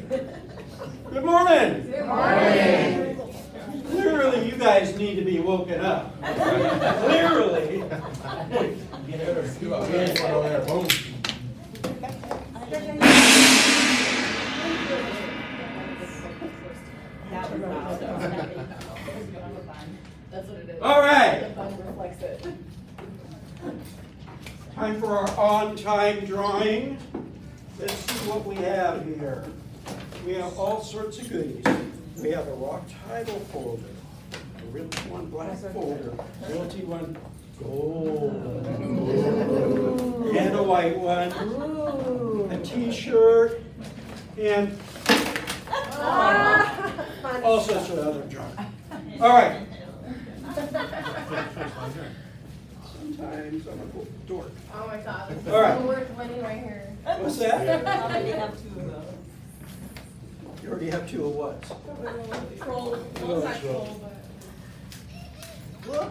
Good morning. Good morning. Clearly, you guys need to be woken up. Clearly. All right. Time for our on-time drawing. Let's see what we have here. We have all sorts of goodies. We have a rock title folder, a realty one black folder, realty one gold, and a white one, a t-shirt, and all sorts of other junk. All right. Sometimes I'm a dork. Oh my God. All right. It's worth winning right here. What's that? I already have 2 of those. You already have 2 of what? Troll. Well, it's not troll, but.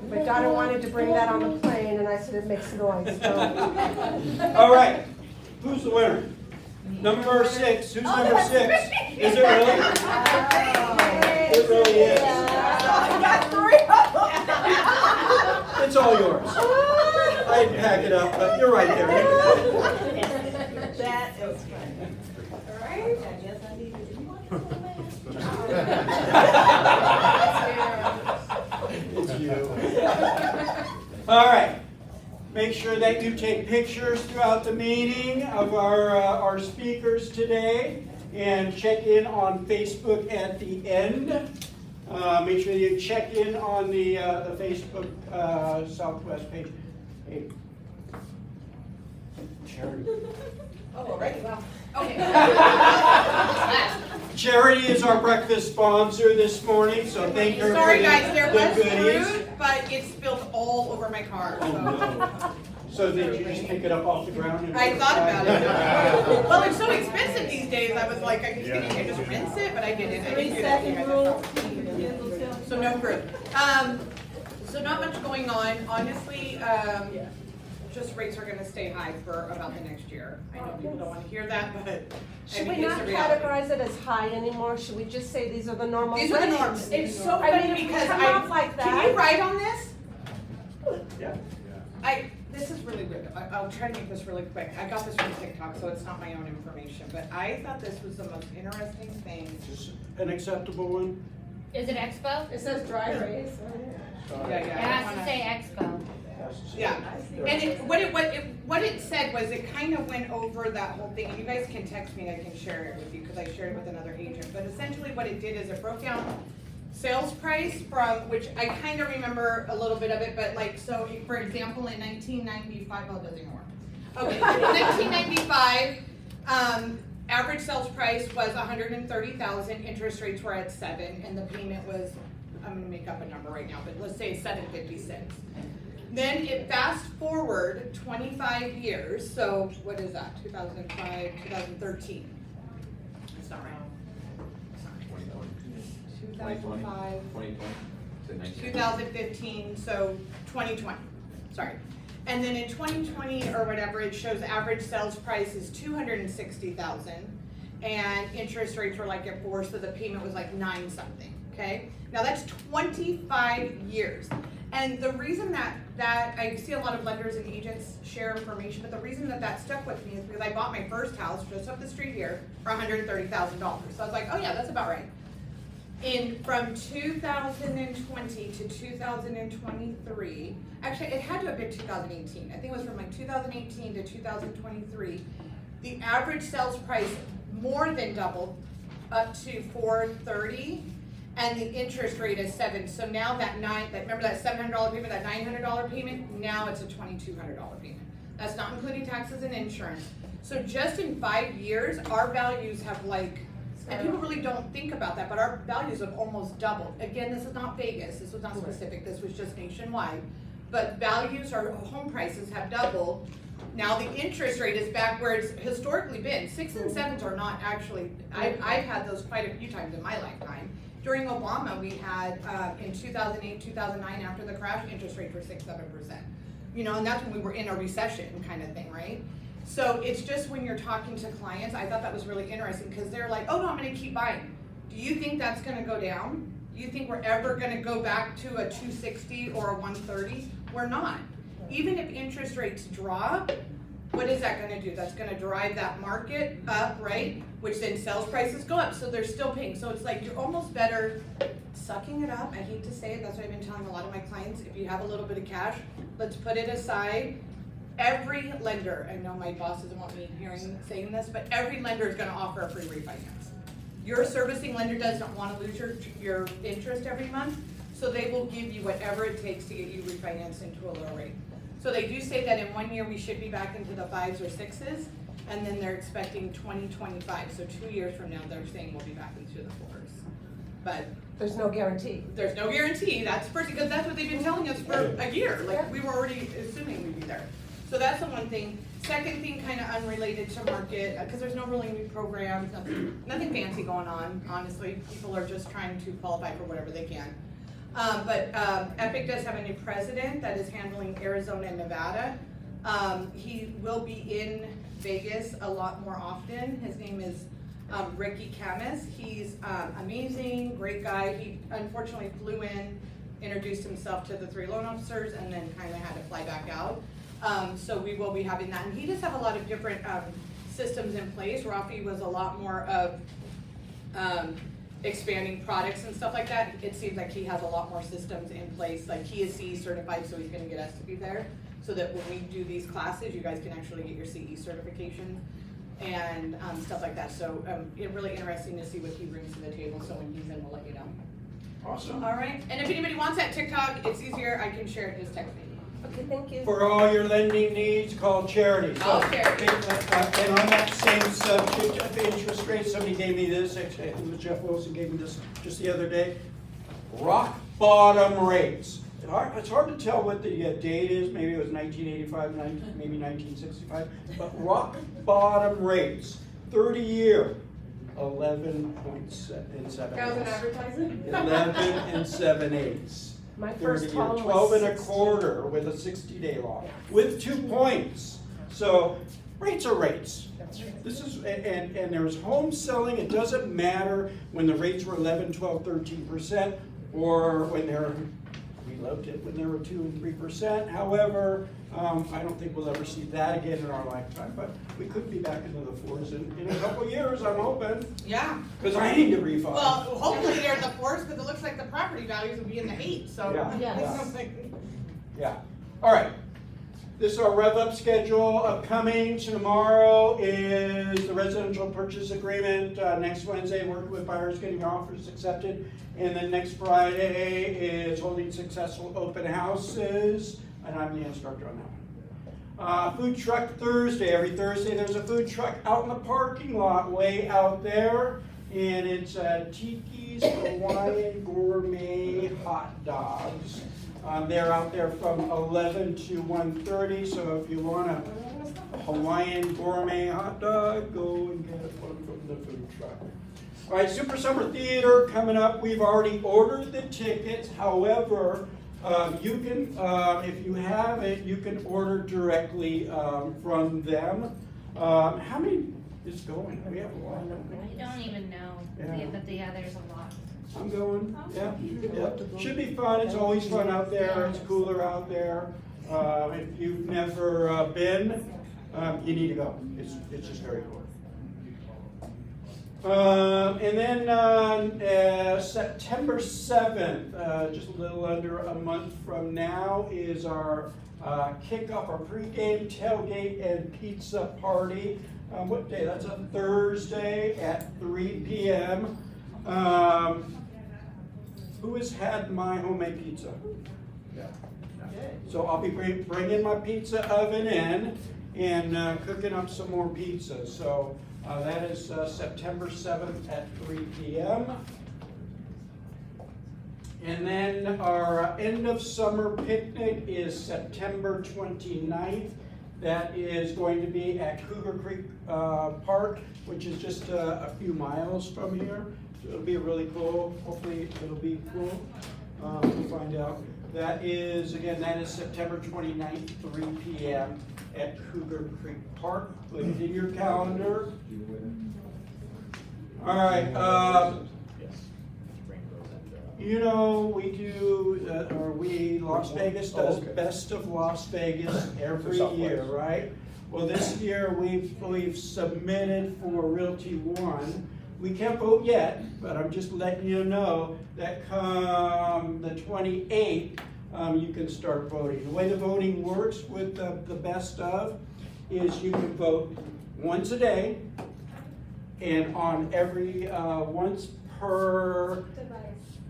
My daughter wanted to bring that on the plane, and I said it makes noise. So. All right. Who's the winner? Number 6. Who's number 6? Is it really? It really is. I got 3 of them. It's all yours. I'd pack it up, but you're right there. That is funny. All right. I guess I need to. It's you. All right. Make sure that you take pictures throughout the meeting of our speakers today, and check in on Facebook at the end. Make sure you check in on the Facebook Southwest page. Hey, Charity. Oh, already? Wow. Okay. Charity is our breakfast sponsor this morning, so thank her Sorry for guys, there the was goodies. fruit, but it spilled all over my car. Oh, So no. So did you just pick it up off the ground? And I thought about it. Well, it's so expensive these days. I was like, I could just rinse it, but I didn't. I didn't do that. 3-second rule. So no fruit. So not much going on. Honestly, just rates are gonna stay high for about the next year. I know people don't wanna hear that, but I Should mean, we it's not the reality. categorize it as high anymore? Should we just say these are the normal These are the rates? norms. It's so I mean, funny if we because come out like can that- you write on this? Yeah. This is really weird. I'll try to make this really quick. I got this from TikTok, so it's not my own information, but I thought this was the most interesting thing. Just an acceptable one? Is it Expo? It says dry erase. Yeah, It has to say Expo. Yeah, and what it said was it kind of went over that whole thing. And you guys can text me, I can share it with you because I shared it with another agent. But essentially, what it did is it broke down sales price from, which I kind of remember a little bit of it, but like, so for example, in 1995, oh, it doesn't even work. Okay, in 1995, average sales price was 130,000. Interest rates were at 7, and the payment was, I'm gonna make up a number right now, but let's say 756. Then it fast forward 25 years, so what is that, 2005, 2013? That's not right. Sorry. 2005, 2015, so 2020, sorry. And then in 2020 or whatever, it shows average sales price is 260,000 and interest rates were like at 4, so the payment was like 9 something, okay? Now that's 25 years. And the reason that I see a lot of lenders and agents share information, but the reason that stuck with me is because I bought my first house just up the street here for $130,000. So I was like, oh yeah, that's about right. From 2020 to 2023, actually it had to have been 2018. I think it was from like 2018 to 2023. The average sales price more than doubled up to 430. And the interest rate is 7. So now remember that $700 payment, that $900 payment, now it's a $2,200 payment. That's not including taxes and insurance. So just in 5 years, our values have and people really don't think about that, but our values have almost doubled. Again, this is not Vegas, this was not specific, this was just nationwide. But values, our home prices have doubled. Now the interest rate is back where it's historically been. 6s and 7s are not actually, I've had those quite a few times in my lifetime. During Obama, we had, in 2008, 2009, after the crash, interest rates were 6-7%. You know, and that's when we were in a recession kind of thing, right? So it's just when you're talking to clients, I thought that was really interesting, because they're like, oh no, I'm gonna keep buying. Do you think that's gonna go down? Do you think we're ever gonna go back to a 260 or a 130? We're not. Even if interest rates drop, what is that gonna do? That's gonna drive that market up, right? Which then sales prices go up, so they're still paying. So it's like, you're almost better sucking it up. I hate to say it, that's what I've been telling a lot of my clients. If you have a little bit of cash, let's put it aside. Every lender, I know my boss doesn't want me saying this, but every lender is gonna offer a free refinance. Your servicing lender doesn't wanna lose your interest every month, so they will give you whatever it takes to get you refinanced into a lower rate. So they do say that in 1 year, we should be back into the 5s or 6s, and then they're expecting 2025, so 2 years from now, they're saying we'll be back into the 4s. But There's no guarantee. there's no guarantee, that's first, because that's what they've been telling us for a year, like, we were already assuming we'd be there. So that's the one thing. Second thing, kinda unrelated to market, cause there's no really new programs, nothing fancy going on, honestly. People are just trying to qualify for whatever they can. But Epic does have a new president that is handling Arizona and Nevada. He will be in Vegas a lot more often. His name is Ricky Camus. He's amazing, great guy. He unfortunately flew in, introduced himself to the 3 loan officers, and then kinda had to fly back out. So we will be having that, and he does have a lot of different systems in place. Rafi was a lot more of expanding products and stuff like that. It seems like he has a lot more systems in place, like he is CE certified, so he's gonna get us to be there, so that when we do these classes, you guys can actually get your CE certification and stuff like that. So it's really interesting to see what he brings to the table, so when he's in, we'll let you know. Awesome. All right, and if anybody wants that TikTok, it's easier, I can share it, just text me. Okay, thank you. For all your lending needs, call Charity. Call Charity. And on that same subject of interest rates, somebody gave me this, actually, I think it was Jeff Wilson gave me this just the other day. Rock bottom rates. It's hard to tell what the date is, maybe it was 1985, maybe 1965, but rock bottom rates, 30-year, 11.7. That was an advertisement? 11 and 7/8. My 30 first year, home 12 was and a 60. quarter with a 60-day lock, with 2 points. So rates are rates. That's right. This is, and there's home selling, it doesn't matter when the rates were 11, 12, 13%, or when they're, we loved it when they were 2 and 3%. However, I don't think we'll ever see that again in our lifetime, but we could be back into the 4s in a couple years, I'm hoping, Yeah. because I need to refi. Well, hopefully they're in the 4s, because it looks like the property values will be in the 8s, so. Yeah. Yes. Yeah, all right. This is our rev up schedule. Upcoming tomorrow is the residential purchase agreement. Next Wednesday, working with buyers, getting offers accepted. And then next Friday is holding successful open houses. And I'm the instructor on that one. Food truck Thursday. Every Thursday there's a food truck out in the parking lot, way out there. And it's Tiki's Hawaiian Gourmet Hot Dogs. They're out there from 11 to 1:30, so if you want a Hawaiian gourmet hot dog, go and get one from the food truck. All right, Super Summer Theater coming up. We've already ordered the tickets. However, you can, if you have it, you can order directly from them. How many is going? We have a lot, don't we? I don't even know, Yeah. but there's a lot. I'm going, yeah. Should be fun, it's always fun out there, it's cooler out there. If you've never been, you need to go, it's just very cool. And then September 7th, just a little under a month from now, is our kickoff, our pregame, tailgate, and pizza party. What day? That's a Thursday at 3 p.m. Who has had my homemade pizza? Yeah. So I'll be bringing my pizza oven in and cooking up some more pizza. So that is September 7th at 3 p.m. And then our end of summer picnic is September 29th. That is going to be at Cougar Creek Park, which is just a few miles from here. So it'll be really cool. Hopefully it'll be cool. We'll find out. That is, again, that is September 29th, 3 p.m. at Cougar Creek Park. Put it in your calendar. All right, you know, we do, Las Vegas does Best of Las Vegas every year, right? Well, this year we've submitted for Realty One. We can't vote yet, but I'm just letting you know that come the 28th, you can start voting. The way the voting works with the Best of is you can vote once a day and on every, once per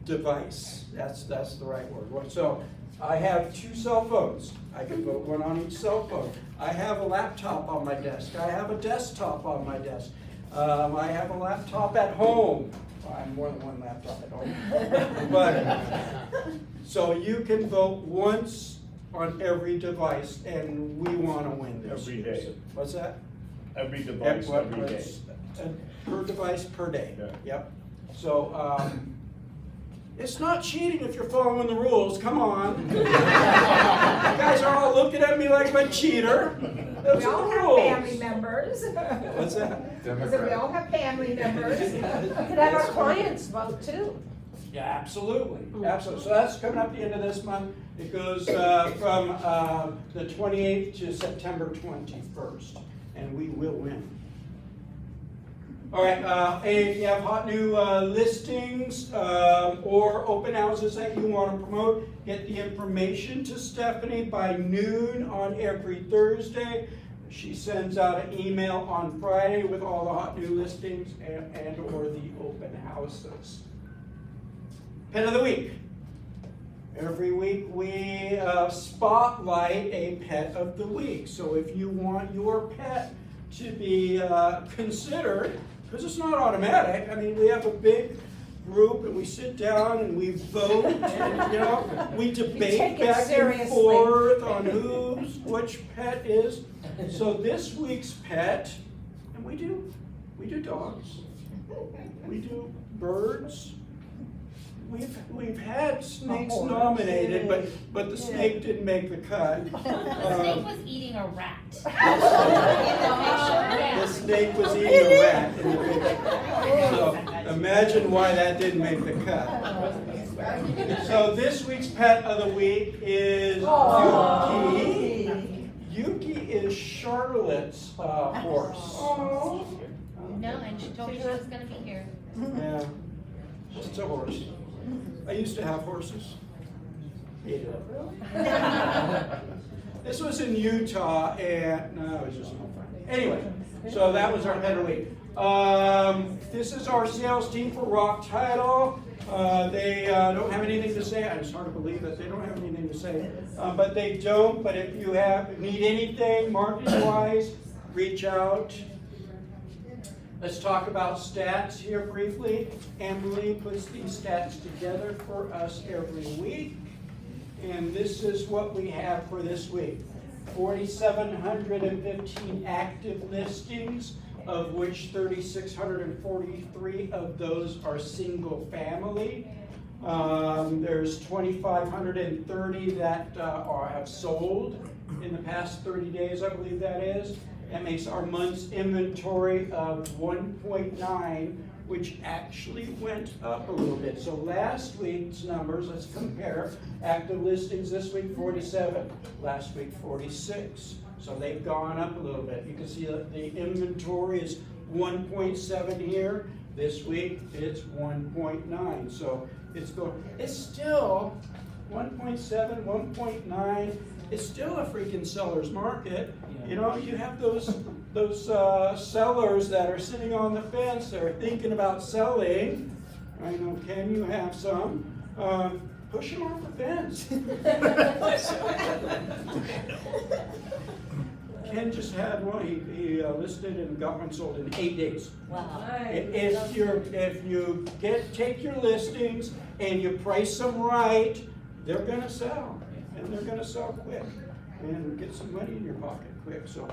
device. That's the right word. So I have 2 cell phones. I can vote one on each cell phone. I have a laptop on my desk. I have a desktop on my desk. I have a laptop at home. Well, I have more than one laptop at home. But so you can vote once on every device, and we want to win this. Every day. What's that? Every device, every day. Per device per day. Yeah. Yep. So it's not cheating if you're following the rules. Come on. You guys are all looking at me like I'm a cheater. Those We are all the have rules. family members. What's that? I said we all have family members. We could have our clients vote too. Yeah, absolutely, absolutely. So that's coming up the end of this month. It goes from the 28th to September 21st, and we will win. All right, and if you have hot new listings or open houses that you want to promote, get the information to Stephanie by noon on every Thursday. She sends out an email on Friday with all the hot new listings and or the open houses. Pet of the week. Every week we spotlight a pet of the week. So if you want your pet to be considered, because it's not automatic. I mean, we have a big group and we sit down and we vote and, we debate back and forth on which pet is. So this week's pet, and we do dogs, we do birds. We've had snakes nominated, but the snake didn't make the cut. The snake was eating a rat. The snake was eating a rat in the picture. So imagine why that didn't make the cut. So this week's pet of the week is Yuki. Yuki is Charlotte's horse. No, and she told me she was gonna be here. Yeah, it's a horse. I used to have horses. Hated it. This was in Utah, and no, it was just no fun. Anyway, so that was our pet of the week. This is our sales team for Rock Title. They don't have anything to say. It's hard to believe that they don't have anything to say, but they don't. But if you need anything marketing-wise, reach out. Let's talk about stats here briefly. Emily puts these stats together for us every week. And this is what we have for this week. 4,715 active listings, of which 3,643 of those are single family. There's 2,530 that have sold in the past 30 days, I believe that is. That makes our month's inventory of 1.9, which actually went up a little bit. So last week's numbers, let's compare. Active listings this week, 47. Last week, 46. So they've gone up a little bit. You can see that the inventory is 1.7 here. This week, it's 1.9. So it's still 1.7, 1.9. It's still a freaking seller's market. You know, you have those sellers that are sitting on the fence. They're thinking about selling. I know, Ken, you have some. Push them off the fence. Ken just had one. He listed and got one sold in 8 days. Wow. If you take your listings and you price them right, they're gonna sell, and they're gonna sell quick, and get some money in your pocket quick. So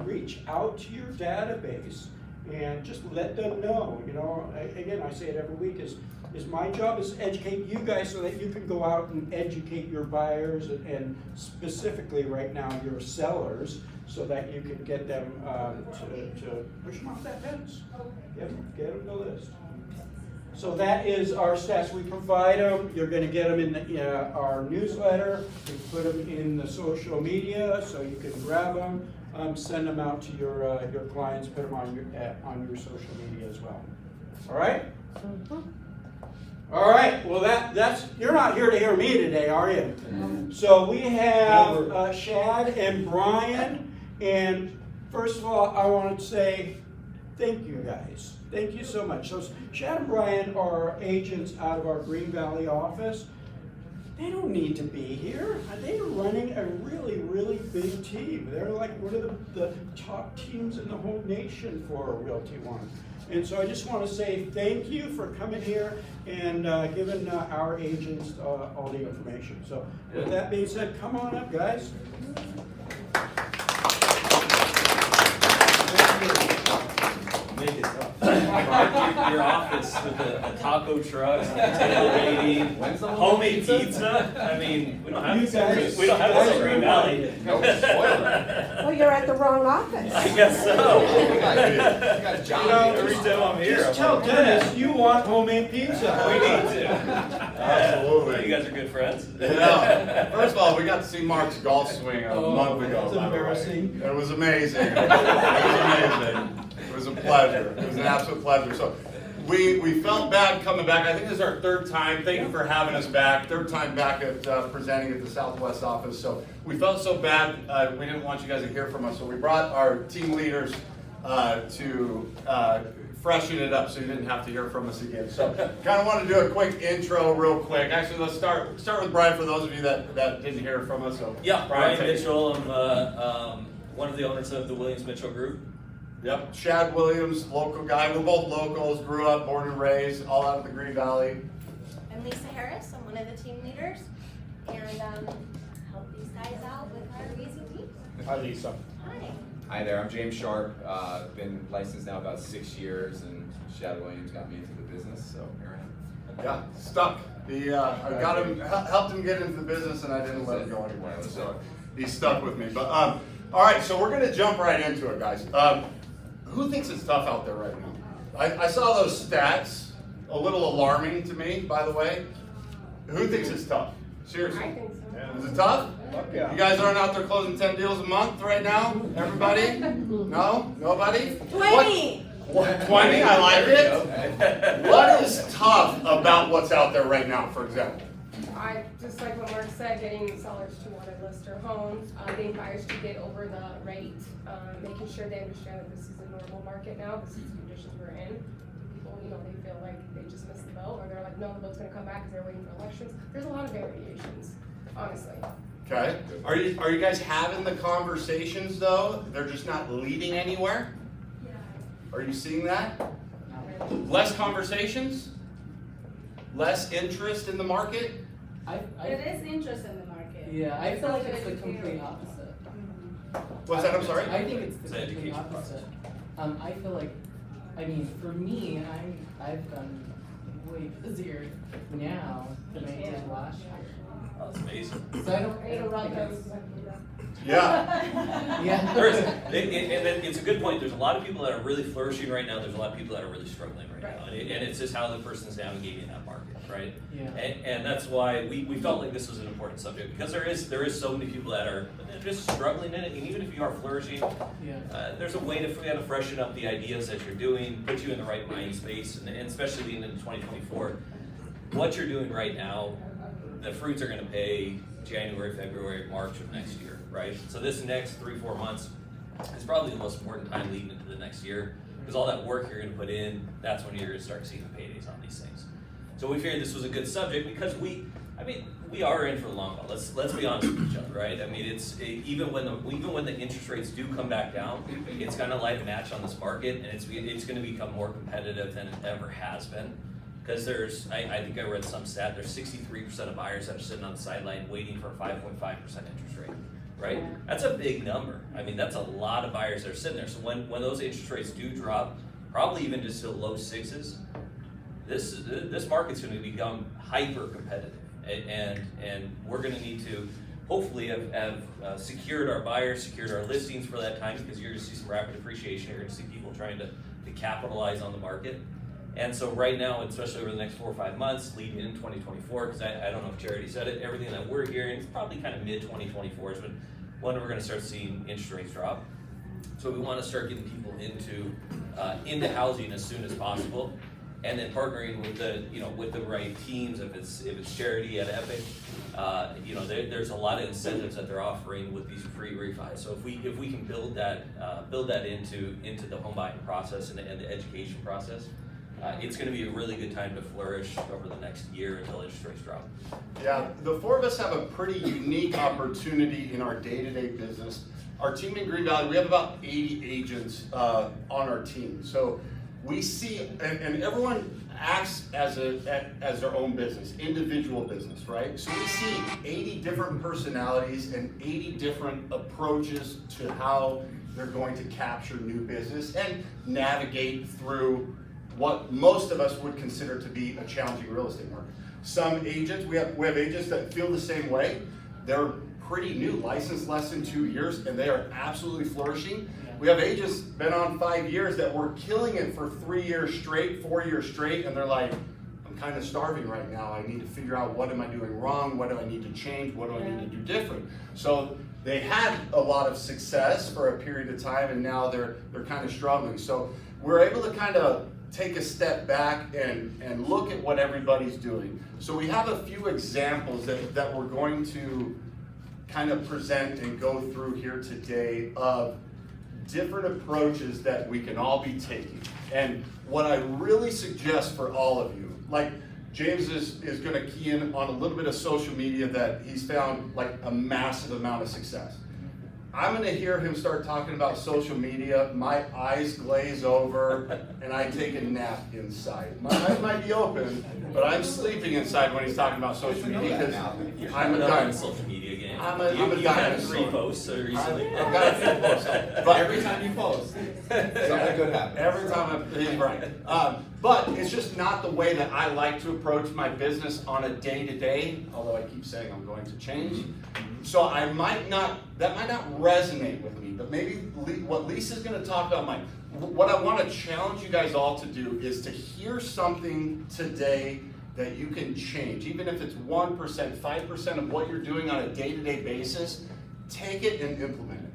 reach out to your database and just let them know, you know, again, I say it every week, is my job is to educate you guys so that you can go out and educate your buyers and specifically right now your sellers, so that you can get them to push them off that fence. Get them to list. So that is our stats. We provide them. You're going to get them in our newsletter. We put them in the social media, so you can grab them, send them out to your clients, put them on your social media as well. All right. All right. Well, that's you're not here to hear me today, are you? So we have Shad and Bryan, and first of all, I want to say thank you guys. Thank you so much. So Shad and Bryan are agents out of our Green Valley office. They don't need to be here. They are running a really, really big team. They're like one of the top teams in the whole nation for Realty One. And so I just want to say thank you for coming here and giving our agents all the information. So with that being said, come on up, guys. Your office with a taco truck, tailgating, homemade pizza. I mean, we don't have this. We don't have this in Green Valley. Well, you're at the wrong office. I guess so. You know, Every time I'm here, just tell Dennis you want homemade pizza. we need to. Absolutely. You guys are good friends. Yeah. First of all, we got to see Mark's golf swing a month ago. That's by the way. embarrassing. It was amazing. It was amazing. It was a pleasure. It was an absolute pleasure. So we felt bad coming back. I think this is our third time. Thank you for having us back. Third time back at presenting at the Southwest office. So we felt so bad. We didn't want you guys to hear from us. So we brought our team leaders to freshen it up so you didn't have to hear from us again. So kind of want to do a quick intro real quick. Actually, let's start with Bryan for those of you that didn't hear from us. So Yeah, Bryan take it. Mitchell. I'm one of the owners of the Williams Mitchell Group. Yep, Shad Williams, local guy. We're both locals, grew up, born and raised, all out of the Green Valley. I'm Lisa Harris. I'm one of the team leaders, and help these guys out with our amazing team. Hi, Lisa. Hi. Hi there, I'm James Sharp. Been licensed now about 6 years, and Shad Williams got me into the business, so here I am. Yeah, stuck. I got him, helped him get into the business, and I didn't let him go anywhere. So he's stuck with me. But all right, so we're gonna jump right into it, guys. Who thinks it's tough out there right now? I saw those stats, a little alarming to me, by the way. Who thinks it's tough? Seriously. I think so. Is it tough? Yeah. You guys aren't out there closing 10 deals a month right now? Everybody? No? Nobody? 20. What? 20? I like it. What is tough about what's out there right now, for example? Just like what Mark said, getting sellers to want to list their homes, getting buyers to get over the rate, making sure they understand that this is a normal market now, this is the conditions we're in. People, they feel like they just missed the boat, or they're like, no, the boat's gonna come back because they're waiting for elections. There's a lot of variations, honestly. Okay. Are you guys having the conversations though? They're just not leading anywhere? Yeah. Are you seeing that? Not really. Less conversations? Less interest in the market? There is interest in the market. Yeah, I feel like it's the complete opposite. What's that? I'm sorry? I think it's the It's an complete education opposite. I feel like, for me, I've done way busier now than I did last year. Oh, that's amazing. So I don't Interrupt think us. Yeah. yeah. There is, and it's a good point. There's a lot of people that are really flourishing right now. There's a lot of people that are really struggling right now, and it's just how the person's navigating that market, right? Yeah. And that's why we felt like this was an important subject, because there is so many people that are just struggling in it, and even if you are flourishing, there's a way to kind of freshen up the ideas that you're doing, put you in the right mind space, and especially being in 2024, what you're doing right now, the fruits are going to pay January, February, March of next year, right? So this next 3-4 months is probably the most important time leading into the next year, because all that work you're going to put in, that's when you're going to start seeing the paydays on these things. So we figured this was a good subject because we are in for the long haul. Let's be honest with each other, right? I mean, even when the interest rates do come back down, it's going to light a match on this market, and it's going to become more competitive than it ever has been. Because I think I read some stat, there's 63% of buyers that are sitting on the sideline waiting for a 5.5% interest rate, right? That's a big number. I mean, that's a lot of buyers that are sitting there. So when those interest rates do drop, probably even just to low 6s, this market's going to become hyper competitive, and we're going to need to hopefully have secured our buyers, secured our listings for that time, because you're going to see some rapid appreciation. You're going to see people trying to capitalize on the market. And so right now, especially over the next 4 or 5 months, leading into 2024, because I don't know if Charity said it, everything that we're hearing is probably kind of mid-2024 is when we're going to start seeing interest rates drop. So we want to start getting people into housing as soon as possible, and then partnering with the right teams. If it's Charity at Epic, there's a lot of incentives that they're offering with these free refis. So if we can build that into the home buying process and the education process, it's going to be a really good time to flourish over the next year until interest rates drop. Yeah, the four of us have a pretty unique opportunity in our day-to-day business. Our team in Green Valley, we have about 80 agents on our team. So we see, and everyone acts as their own business, individual business, right? So we see 80 different personalities and 80 different approaches to how they're going to capture new business and navigate through what most of us would consider to be a challenging real estate market. Some agents, we have agents that feel the same way. They're pretty new, licensed less than 2 years, and they are absolutely flourishing. We have agents been on 5 years that were killing it for 3 years straight, 4 years straight, and they're like, I'm kind of starving right now. I need to figure out, what am I doing wrong? What do I need to change? What do I need to do different? So they had a lot of success for a period of time, and now they're kind of struggling. So we're able to kind of take a step back and look at what everybody's doing. So we have a few examples that we're going to kind of present and go through here today of different approaches that we can all be taking. And what I really suggest for all of you, like James is going to key in on a little bit of social media that he's found like a massive amount of success. I'm going to hear him start talking about social media, my eyes glaze over, and I take a nap inside. My eyes might be open, but I'm sleeping inside when he's talking about social media because I'm a dinosaur. Social media game. I'm a dinosaur. 3 posts recently. I've got a few posts. But Every time you post, something good happens. every time he's right. But it's just not the way that I like to approach my business on a day-to-day, although I keep saying I'm going to change. So that might not resonate with me, but maybe what Lisa's going to talk about what I want to challenge you guys all to do is to hear something today that you can change, even if it's 1%, 5% of what you're doing on a day-to-day basis. Take it and implement it.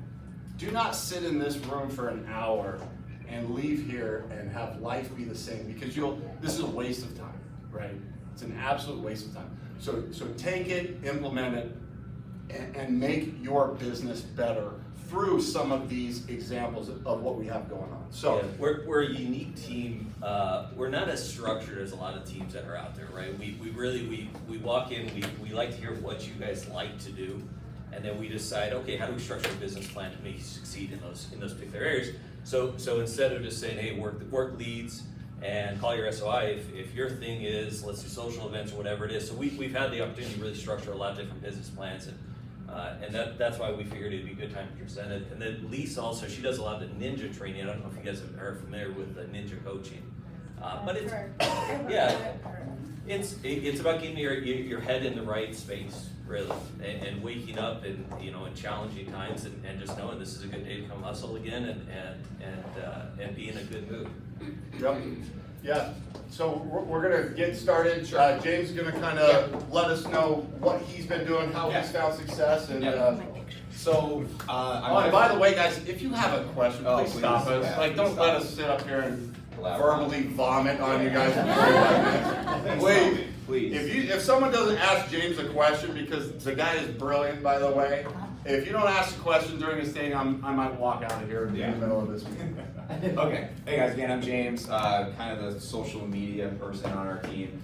Do not sit in this room for an hour and leave here and have life be the same, because this is a waste of time, right? It's an absolute waste of time. So take it, implement it, and make your business better through some of these examples of what we have going on. So yeah, we're a unique team. We're not as structured as a lot of teams that are out there, right? We walk in, we like to hear what you guys like to do, and then we decide, okay, how do we structure a business plan to make you succeed in those particular areas? So instead of just saying, hey, work leads and call your SOI, if your thing is, let's do social events or whatever it is. So we've had the opportunity to really structure a lot of different business plans, and that's why we figured it'd be a good time to present it. And then Lisa also, she does a lot of the ninja training. I don't know if you guys are familiar with the ninja coaching, but it's about getting your head in the right space, really, and waking up in challenging times and just knowing this is a good day to come hustle again and be in a good mood. Yep. Yeah. So we're gonna get started. James is gonna kind of let us know what he's been doing, how he's found success, and and by the way, guys, if you have a question, please stop us. Like, don't let us sit up here and verbally vomit on you guys for 45 minutes. Please. If someone doesn't ask James a question, because the guy is brilliant, by the way, if you don't ask a question during his thing, I might walk out of here in the middle of this meeting. Okay. Hey guys, again, I'm James, kind of the social media person on our team.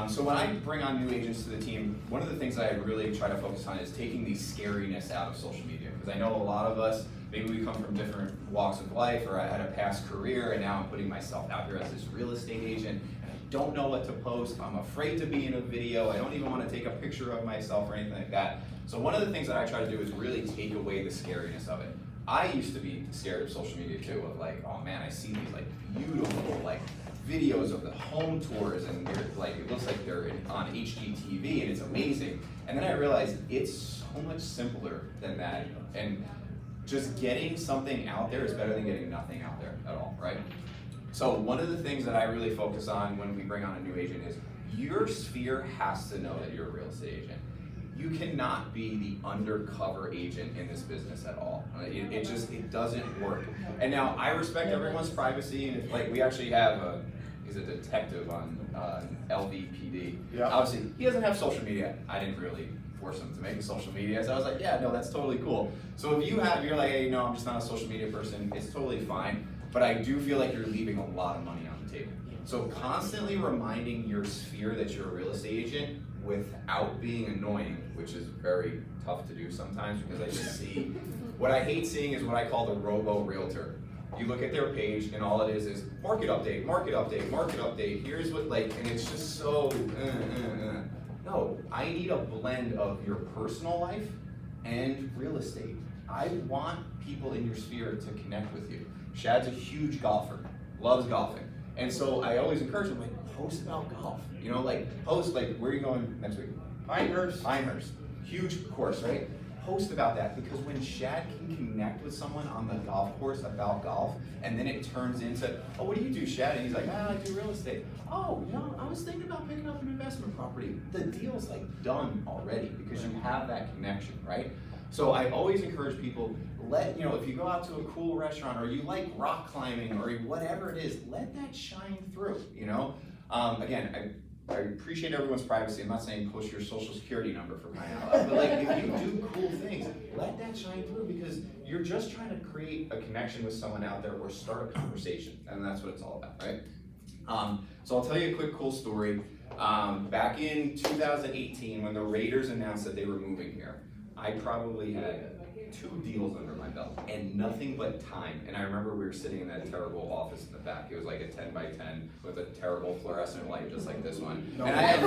So when I bring on new agents to the team, one of the things I really try to focus on is taking the scariness out of social media. Because I know a lot of us, maybe we come from different walks of life, or I had a past career, and now I'm putting myself out here as this real estate agent, and I don't know what to post. I'm afraid to be in a video. I don't even want to take a picture of myself or anything like that. So one of the things that I try to do is really take away the scariness of it. I used to be scared of social media too, of like, oh man, I see these like beautiful like videos of the home tours and they're like, it looks like they're on HGTV and it's amazing. And then I realized it's so much simpler than that. And just getting something out there is better than getting nothing out there at all, right? So one of the things that I really focus on when we bring on a new agent is your sphere has to know that you're a real estate agent. You cannot be the undercover agent in this business at all. It doesn't work. And now I respect everyone's privacy, and if, like we actually have he's a detective on LVPD. Yeah. Obviously, he doesn't have social media. I didn't really force him to make a social media, so I was like, yeah, no, that's totally cool. So if you're like, hey, no, I'm just not a social media person, it's totally fine. But I do feel like you're leaving a lot of money on the table. So constantly reminding your sphere that you're a real estate agent without being annoying, which is very tough to do sometimes because I just see, what I hate seeing is what I call the robo realtor. You look at their page and all it is market update, market update, market update, here's what like, and it's just so, No, I need a blend of your personal life and real estate. I want people in your sphere to connect with you. Shad's a huge golfer, loves golfing. And so I always encourage him, like, post about golf. You know, like, post, like, where are you going next week? Pinehurst. Pinehurst. Huge course, right? Post about that, because when Shad can connect with someone on the golf course about golf, and then it turns into, oh, what do you do, Shad? And he's like, I do real estate. Oh, you know, I was thinking about picking up an investment property. The deal's like done already because you have that connection, right? So I always encourage people, if you go out to a cool restaurant or you like rock climbing or whatever it is, let that shine through, you know? Again, I appreciate everyone's privacy. I'm not saying post your social security number for crying out loud, but like if you do cool things, let that shine through because you're just trying to create a connection with someone out there or start a conversation, and that's what it's all about, right? So I'll tell you a quick cool story. Back in 2018, when the Raiders announced that they were moving here, I probably had 2 deals under my belt and nothing but time. And I remember we were sitting in that terrible office in the back. It was like a 10 by 10 with a terrible fluorescent light just like this one. And I had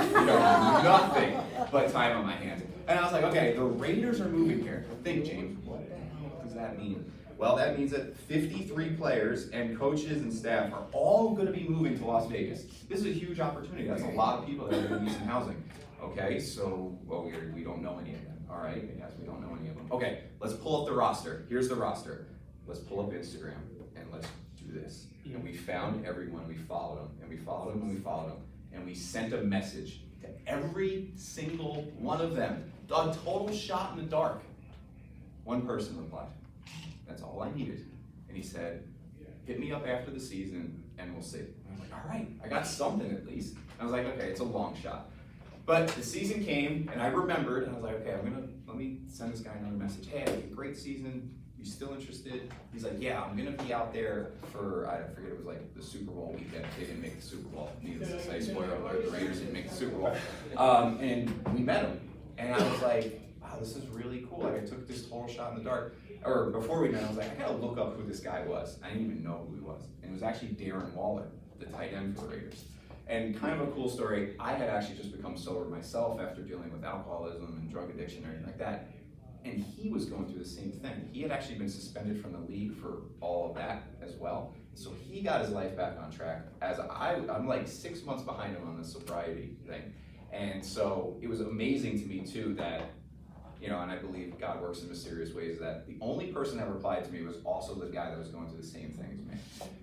nothing but time on my hands. And I was like, okay, the Raiders are moving here. Think, James, what the hell does that mean? Well, that means that 53 players and coaches and staff are all going to be moving to Las Vegas. This is a huge opportunity. That's a lot of people that are going to need some housing. Okay, so, well, we don't know any of them. All right, yes, we don't know any of them. Okay, let's pull up the roster. Here's the roster. Let's pull up Instagram and let's do this. And we found everyone, we followed them, and we followed them, and we followed them. And we sent a message to every single one of them. A total shot in the dark. One person replied. That's all I needed. And he said, hit me up after the season and we'll see. And I was like, all right, I got something at least. I was like, okay, it's a long shot. But the season came, and I remembered, and I was like, okay, let me send this guy another message. Hey, I had a great season. You still interested? He's like, yeah, I'm gonna be out there for, I forget, it was like the Super Bowl weekend. They didn't make the Super Bowl. Needless to say, spoiler alert, the Raiders didn't make the Super Bowl. And we met him, and I was like, wow, this is really cool. Like, I took this total shot in the dark. Or before we met, I was like, I gotta look up who this guy was. I didn't even know who he was. And it was actually Darren Waller, the tight end for the Raiders. And kind of a cool story, I had actually just become sober myself after dealing with alcoholism and drug addiction and everything like that. And he was going through the same thing. He had actually been suspended from the league for all of that as well. So he got his life back on track as I'm like 6 months behind him on the sobriety thing. And so it was amazing to me too that, and I believe God works in mysterious ways, that the only person that replied to me was also the guy that was going through the same thing as me.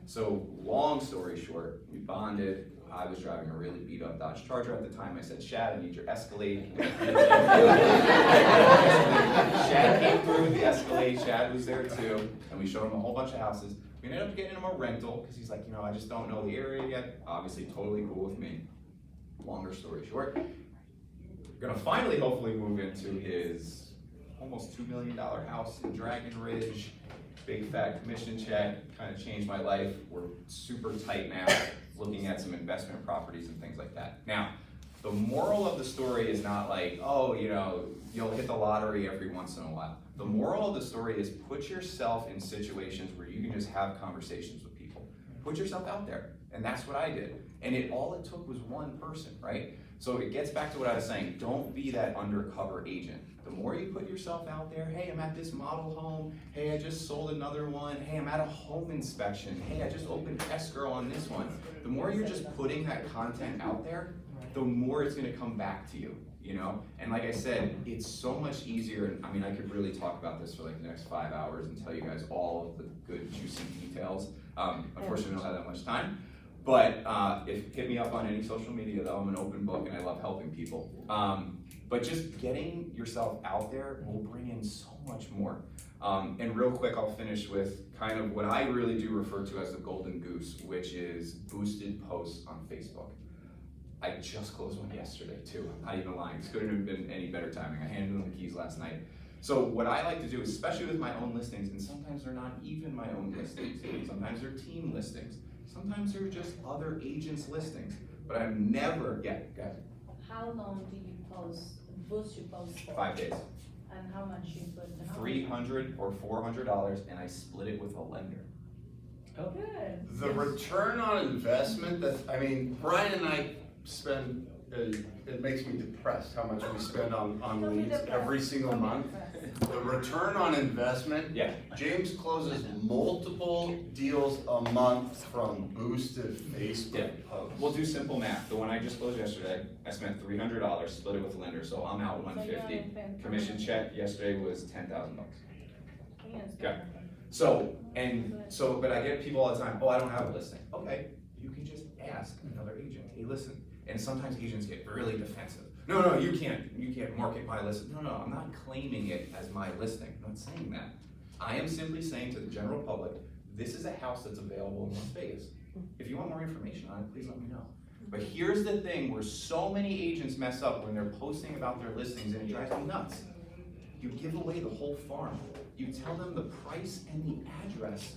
So long story short, we bonded. I was driving a really beat up Dodge Charger at the time. I said, Shad, I need your Escalade. Shad came through with the Escalade. Shad was there too. And we showed him a whole bunch of houses. We ended up getting him a rental because he's like, I just don't know the area yet. Obviously, totally cool with me. Longer story short, we're gonna finally hopefully move into his almost $2 million house in Dragon Ridge. Big fat commission check, kind of changed my life. We're super tight now, looking at some investment properties and things like that. Now, the moral of the story is not like, oh, you'll hit the lottery every once in a while. The moral of the story is put yourself in situations where you can just have conversations with people. Put yourself out there. And that's what I did. And all it took was one person, right? So it gets back to what I was saying, don't be that undercover agent. The more you put yourself out there, hey, I'm at this model home, hey, I just sold another one, hey, I'm at a home inspection, hey, I just opened escrow on this one. The more you're just putting that content out there, the more it's gonna come back to you, you know? And like I said, it's so much easier, and I mean, I could really talk about this for like the next 5 hours and tell you guys all of the good, juicy details. Unfortunately, I don't have that much time. But hit me up on any social media though, I'm an open book and I love helping people. But just getting yourself out there will bring in so much more. And real quick, I'll finish with kind of what I really do refer to as the golden goose, which is boosted posts on Facebook. I just closed one yesterday too, I'm not even lying. This couldn't have been any better timing. I handed them the keys last night. So what I like to do, especially with my own listings, and sometimes they're not even my own listings, sometimes they're team listings, sometimes they're just other agents' listings, but I'm never, guys. How long do you boost your post for? 5 days. And how much you put? $300 or $400, and I split it with a lender. Oh. Good. The return on investment I mean, Bryan and I spend, it makes me depressed how much we spend on leads every single month. The return on investment, yeah. James closes multiple deals a month from boosted Facebook posts. We'll do simple math. The one I just closed yesterday, I spent $300, split it with a lender, so I'm out $150. Commission check yesterday was $10,000. Okay. So, but I get people all the time, oh, I don't have a listing. Okay, you can just ask another agent, hey, listen. And sometimes agents get really defensive. No, you can't market my listing. No, I'm not claiming it as my listing. I'm not saying that. I am simply saying to the general public, this is a house that's available in Las Vegas. If you want more information on it, please let me know. But here's the thing where so many agents mess up when they're posting about their listings, and it drives me nuts. You give away the whole farm. You tell them the price and the address.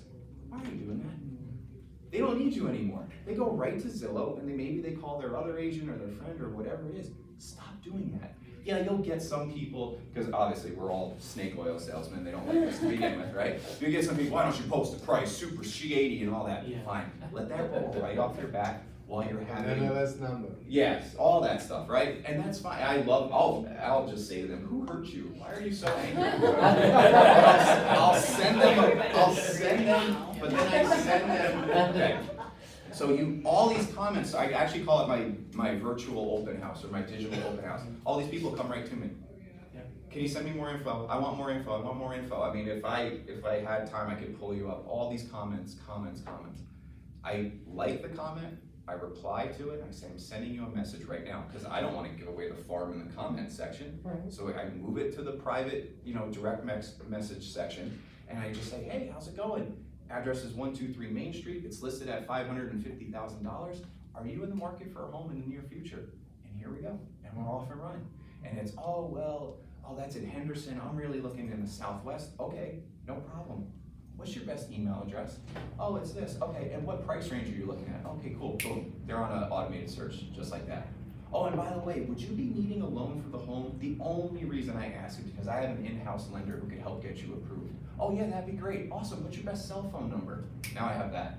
Why are you doing that? They don't need you anymore. They go right to Zillow and maybe they call their other agent or their friend or whatever it is. Stop doing that. Yeah, you'll get some people, because obviously we're all snake oil salesmen, they don't like us to begin with, right? You get some people, why don't you post the price, super shady and all that. Yeah. Fine, let that roll right off your back while you're having. MLS number. Yes, all that stuff, right? And that's fine. I'll just say to them, who hurt you? Why are you so angry? I'll send them, but then I send them, okay. So all these comments, I actually call it my virtual open house or my digital open house. All these people come right to me. Can you send me more info? I want more info, I want more info. I mean, if I had time, I could pull you up. All these comments. I like the comment, I reply to it, and I say, I'm sending you a message right now, because I don't want to give away the farm in the comment section. Right. So I move it to the private, direct message section, and I just say, hey, how's it going? Address is 123 Main Street, it's listed at $550,000. Are you in the market for a home in the near future? And here we go, and we're off and running. And it's, oh, that's in Henderson, I'm really looking in the Southwest. Okay, no problem. What's your best email address? Oh, it's this. Okay, and what price range are you looking at? Okay, cool, boom. They're on an automated search, just like that. Oh, and by the way, would you be needing a loan for the home? The only reason I ask is because I have an in-house lender who could help get you approved. Oh yeah, that'd be great. Awesome, what's your best cell phone number? Now I have that.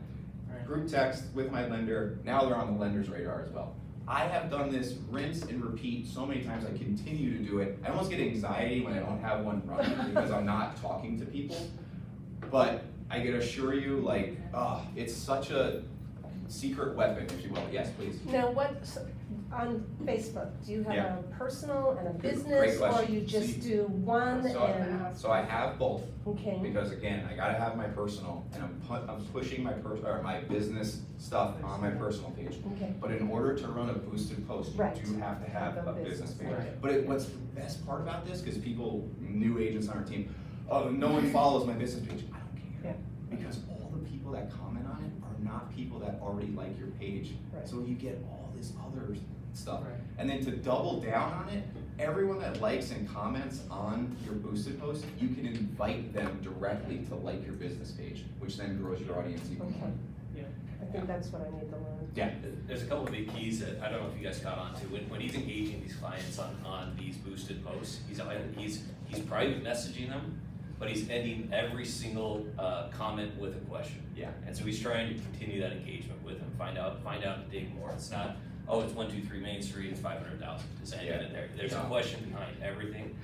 Right. Group text with my lender, now they're on the lender's radar as well. I have done this rinse and repeat so many times, I continue to do it. I almost get anxiety when I don't have one running because I'm not talking to people. But I can assure you, it's such a secret weapon, if you will. Yes, please. Now, on Facebook, do you have a personal and a business, Great or question. you just do one So I have both. Okay. Because again, I gotta have my personal, and I'm pushing my business stuff on my personal page. Okay. But in order to run a boosted post, you do have to have a business page. Right. But what's the best part about this, because new agents on our team, oh, no one follows my business page. I don't care. Yeah. Because all the people that comment on it are not people that already like your page. Right. So you get all this other stuff. Right. And then to double down on it, everyone that likes and comments on your boosted post, you can invite them directly to like your business page, which then grows your audience even more. Yeah. I think that's what I need to learn. Yeah. There's a couple of big keys that I don't know if you guys caught on to. When he's engaging these clients on these boosted posts, he's private messaging them, but he's ending every single comment with a question. Yeah. And so he's trying to continue that engagement with him, find out and dig more. It's not, oh, it's 123 Main Street, it's 500,000, it's ending it there. There's a question behind everything,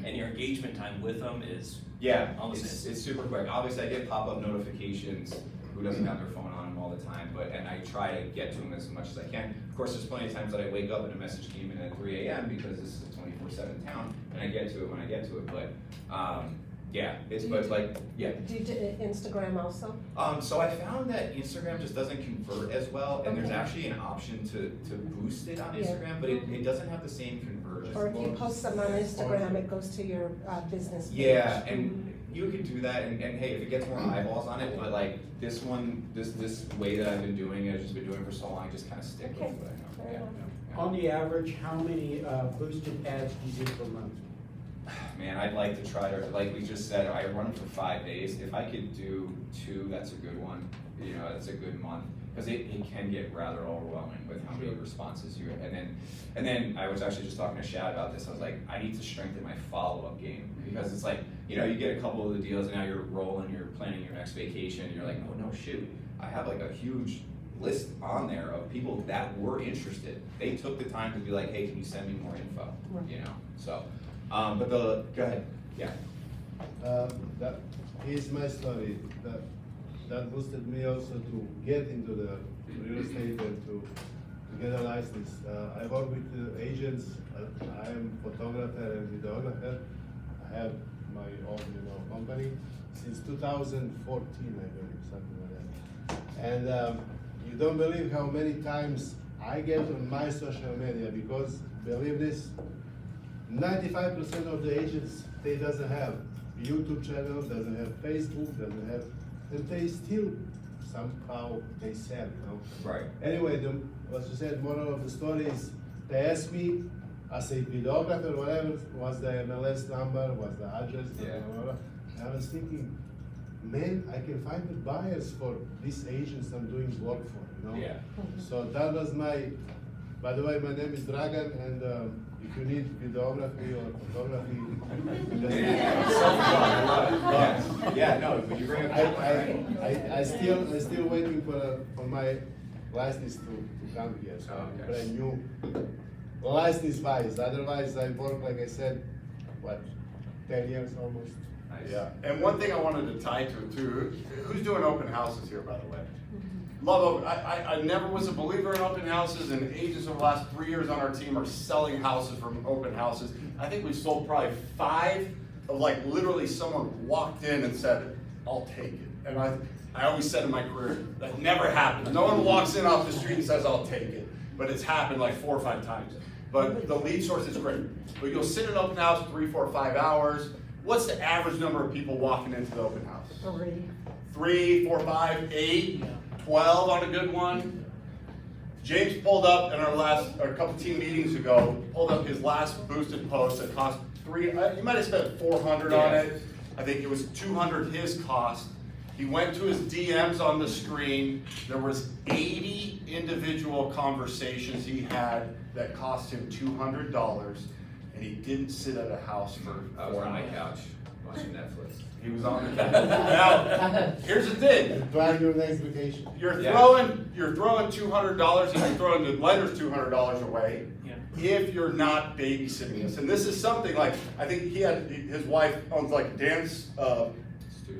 and your engagement time with them is almost instant. It's super quick. Obviously, I get pop-up notifications. Who doesn't have their phone on them all the time? And I try to get to them as much as I can. Of course, there's plenty of times that I wake up and a message came in at 3 a.m. because this is a 24/7 town, and I get to it when I get to it. But Do you do Instagram also? So I found that Instagram just doesn't convert as well, and there's actually an option to boost it on Instagram, but it doesn't have the same conversion. Or if you post them on Instagram, it goes to your business page. Yeah, and you could do that, and hey, if it gets more eyeballs on it, but like this one, this way that I've been doing it, I've just been doing it for so long, I just kind of stick with what I know. On the average, how many boosted ads do you do per month? Man, I'd like to try to, like we just said, I run them for 5 days. If I could do 2, that's a good one. You know, that's a good month. Because it can get rather overwhelming with how many responses you get. And then I was actually just talking to Shad about this. I was like, I need to strengthen my follow-up game. Because it's like, you know, you get a couple of the deals and now you're rolling, you're planning your next vacation, and you're like, oh no, shoot. I have like a huge list on there of people that were interested. They took the time to be like, hey, can you send me more info? You know, so. Go ahead, yeah. That is my story. That boosted me also to get into the real estate and to get a license. I work with agents. I am photographer and videographer. I have my own, company since 2014, I believe, something like that. And you don't believe how many times I get on my social media because, believe this, 95% of the agents, they doesn't have YouTube channel, doesn't have Facebook, doesn't have, and they still somehow they sell, Right. Anyway, as you said, moral of the story is they asked me as a videographer, whatever, what's the MLS number, what's the address, blah, blah, blah. And I was thinking, man, I can find the buyers for these agents I'm doing work for, Yeah. So that was by the way, my name is Dragan, and if you need videography or photography, but you bring up I still waiting for my license to come here. So brand new license wise. Otherwise, I work like I said, 10 years almost. Yeah, and one thing I wanted to tie to too, who's doing open houses here, by the way? Love open, I never was a believer in open houses, and agents over the last 3 years on our team are selling houses from open houses. I think we've sold probably 5 of like literally someone walked in and said, I'll take it. And I always said in my career, that never happens. No one walks in off the street and says, I'll take it. But it's happened like 4 or 5 times. But the lead source is great. But you'll sit in an open house 3, 4, 5 hours. What's the average number of people walking into the open house? 3, 4, 5, 8, 12 on a good one. James pulled up in a couple team meetings ago, pulled up his last boosted post that cost you might have spent 400 on it. I think it was 200 his cost. He went to his DMs on the screen. There was 80 individual conversations he had that cost him $200, and he didn't sit at a house for 4 I was on my hours. couch watching Netflix. He was on the couch. Now, here's the thing. Plan your next vacation. You're throwing $200 and you're throwing the lender's $200 away. If you're not babysitting this, and this is something like, I think his wife owns like a dance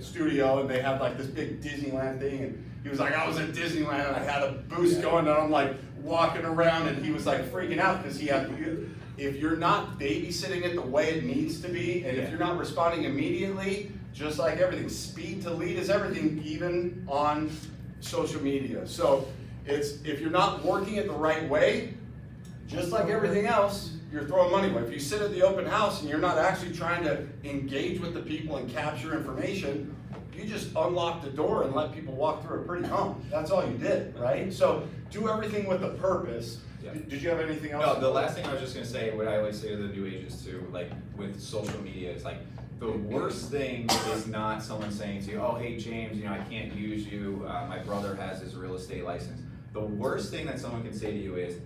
studio, and they have like this big Disneyland thing, and he was like, I was at Disneyland and I had a boost going, and I'm like walking around, and he was like freaking out because if you're not babysitting it the way it needs to be, and if you're not responding immediately, just like everything, speed to lead is everything, even on social media. So if you're not working it the right way, just like everything else, you're throwing money away. If you sit at the open house and you're not actually trying to engage with the people and capture information, you just unlock the door and let people walk through a pretty home. That's all you did, right? So do everything with a purpose. Yeah. Did you have anything else? No, the last thing I was just gonna say, what I always say to the new agents too, like with social media, it's like the worst thing is not someone saying to you, oh, hey James, I can't use you, my brother has his real estate license. The worst thing that someone can say to you is,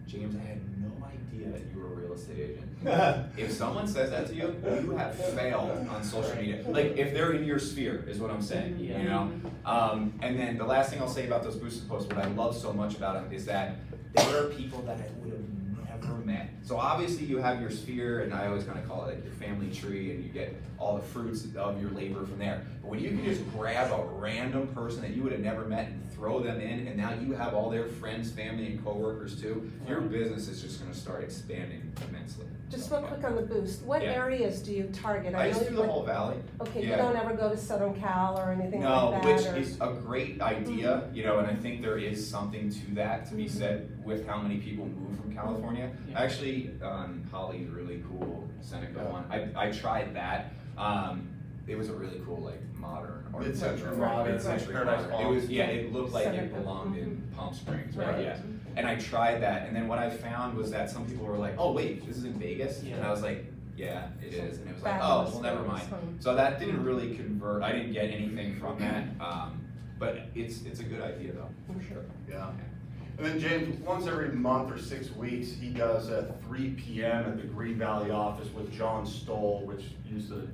James, I had no idea that you were a real estate agent. If someone says that to you, you have failed on social media. Like, if they're in your sphere, is what I'm saying, you know? And then the last thing I'll say about those boosted posts, what I love so much about them is that there are people that I would have never met. So obviously you have your sphere, and I always kind of call it like your family tree, and you get all the fruits of your labor from there. But when you can just grab a random person that you would have never met and throw them in, and now you have all their friends, family, and coworkers too, your business is just going to start expanding immensely. Just real quick on the boost, what Yeah. areas do you target? I know just do you the went- whole valley. Okay, you Yeah. don't ever go to Southern Cal or anything No, like that? which or- is a great idea, you know, and I think there is something to that to be said with how many people move from California. Yeah. Actually, Holly's really cool Seneca one. I tried that. It was a really cool, like, modern or Mid-century modern, modern, It Paradise was, Palms. yeah, it looked like it Seneca. belonged in Palm Springs, right? Right. Yeah. And I tried that, and then what I found was that some people were like, "Oh wait, this is in Vegas," and I was like, "Yeah, it is," and it was like, "Oh, well, never mind." So that didn't really convert. I didn't get anything from that, but it's a good idea though, for sure. Yeah. And then James, once every month or 6 weeks, he does a 3 p.m. at the Green Valley office with John Stoll, which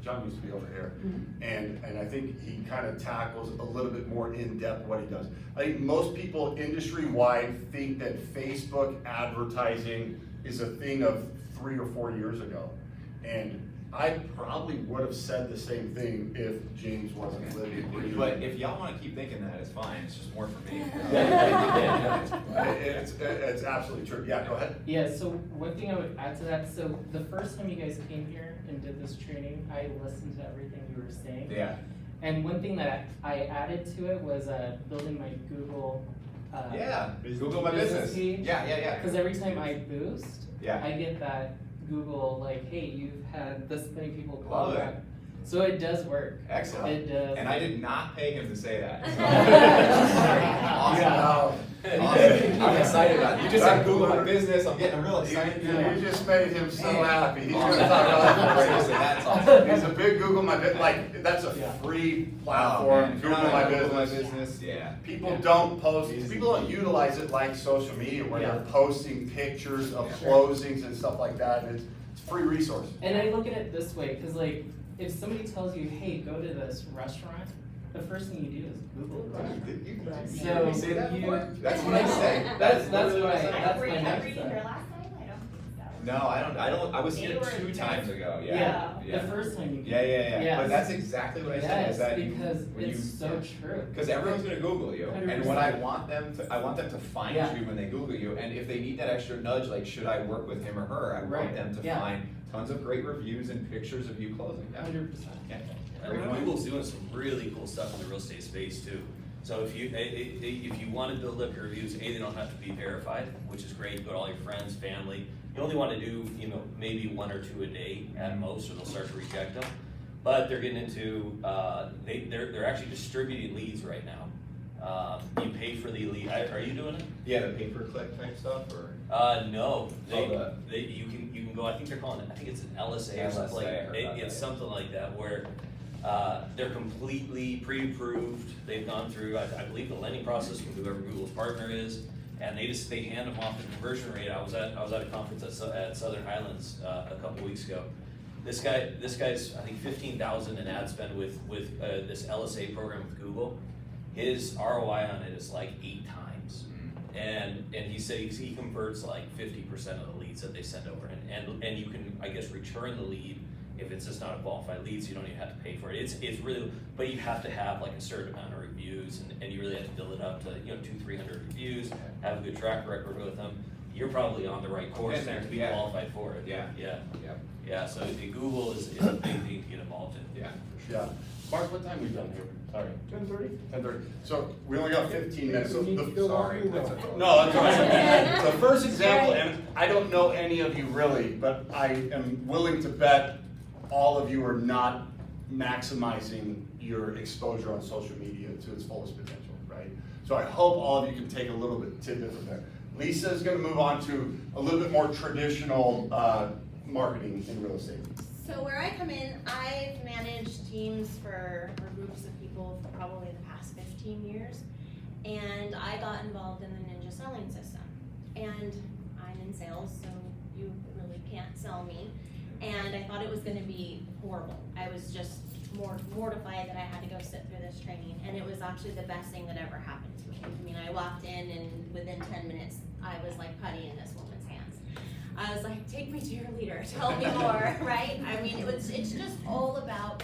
John used to be over here. And I think he kind of tackles a little bit more in depth what he does. I think most people industry-wide think that Facebook advertising is a thing of 3 or 4 years ago. And I probably would have said the same thing if James wasn't living. But if y'all want to keep thinking that, it's fine. It's just more for me. It's absolutely true. Yeah, go ahead. Yeah, so one thing I would add to that, so the first time you guys came here and did this training, I listened to everything you were saying. Yeah. And one thing that I added to it was building my Google. Yeah. Google my business. Page. Yeah. Because every time I boost, Yeah. I get that Google like, hey, you've had this many people call Love it. back. So it does work. Excellent. It does. And I did not pay him to say that. Awesome. Awesome. I'm excited about it. You just said Google my business. I'm getting real excited. You just made him so happy. He's gonna talk about that. That's awesome. He's a big Google My Business, like, that's a free platform, If you're Google not My on Google My Business. Business, yeah. People don't post, people don't utilize it like social media where they're posting pictures of closings and stuff like that, and it's a free resource. And I look at it this way, because like, if somebody tells you, hey, go to this restaurant, the first thing you do is Google it. Did you So hear me say that you- before? That's what I say. That's literally what what I, say. that's my Were next you step. here last time? I don't think so. No, I don't, I was here They were 2 times ago, Yeah, yeah. the first time you came. Yeah. Yes. But that's exactly what I said, is Yes, that because when it's so true. Because everyone's gonna Google you, and what 100%. I want them to find Yeah. you when they Google you, and if they need that extra nudge, like, should I work with him or her, I want Right. them to Yeah. find tons of great reviews and pictures of you closing. Yeah. 100%. Yeah. And Google's doing some really cool stuff in the real estate space too. So if you want to build up your reviews, they don't have to be verified, which is great. You go to all your friends, family. You only want to do, maybe 1 or 2 a day at most, or they'll start to reject them. But they're getting into, they're actually distributing leads right now. You pay for the lead. Are you doing it? Yeah, the pay-per-click type stuff, or? No. Oh, You can go. I think they're calling it. I think it's an LSA or something like LSA, I heard about It's that. something like that where they're completely pre-approved. They've gone through, I believe, the lending process with whoever Google's partner is, and they hand them off the conversion rate. I was at a conference at Southern Highlands a couple weeks ago. This guy's I think 15,000 in ad spend with this LSA program with Google. His ROI on it is like 8 times. And he said he converts like 50% of the leads that they send over, and you can, I guess, return the lead if it's just not a qualified lead, so you don't even have to pay for it. It's really, but you have to have like a certain amount of reviews, and you really have to build it up to 200-300 reviews, have a good track record with them. You're probably on the right course there to be qualified for it. Yeah. So Google is a big thing to get involved in. Yeah. Mark, what time we done here? Sorry. 10:30? 10:30. So we only got 15 minutes. So You need to go Sorry. on. That's a- No, that's all right. The first example, and I don't know any of you really, but I am willing to bet all of you are not maximizing your exposure on social media to its fullest potential, right? So I hope all of you can take a little bit tidbit from there. Lisa is going to move on to a little bit more traditional marketing in real estate. So where I come in, I've managed teams or groups of people for probably the past 15 years. And I got involved in the Ninja selling system. And I'm in sales, so you really can't sell me. And I thought it was gonna be horrible. I was just mortified that I had to go sit through this training, and it was actually the best thing that ever happened to me. I mean, I walked in and within 10 minutes, I was like putty in this woman's hands. I was like, take me to your leader, tell me more, right? I mean, it's just all about,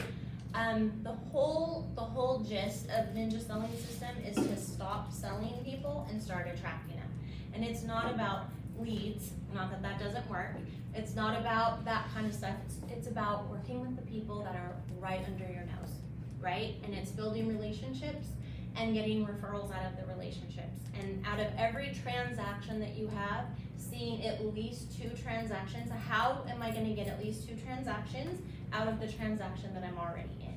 the whole gist of Ninja Selling System is to stop selling people and start attracting them. And it's not about leads, not that that doesn't work. It's not about that kind of stuff. It's about working with the people that are right under your nose, right? And it's building relationships and getting referrals out of the relationships. And out of every transaction that you have, seeing at least 2 transactions. How am I gonna get at least 2 transactions out of the transaction that I'm already in?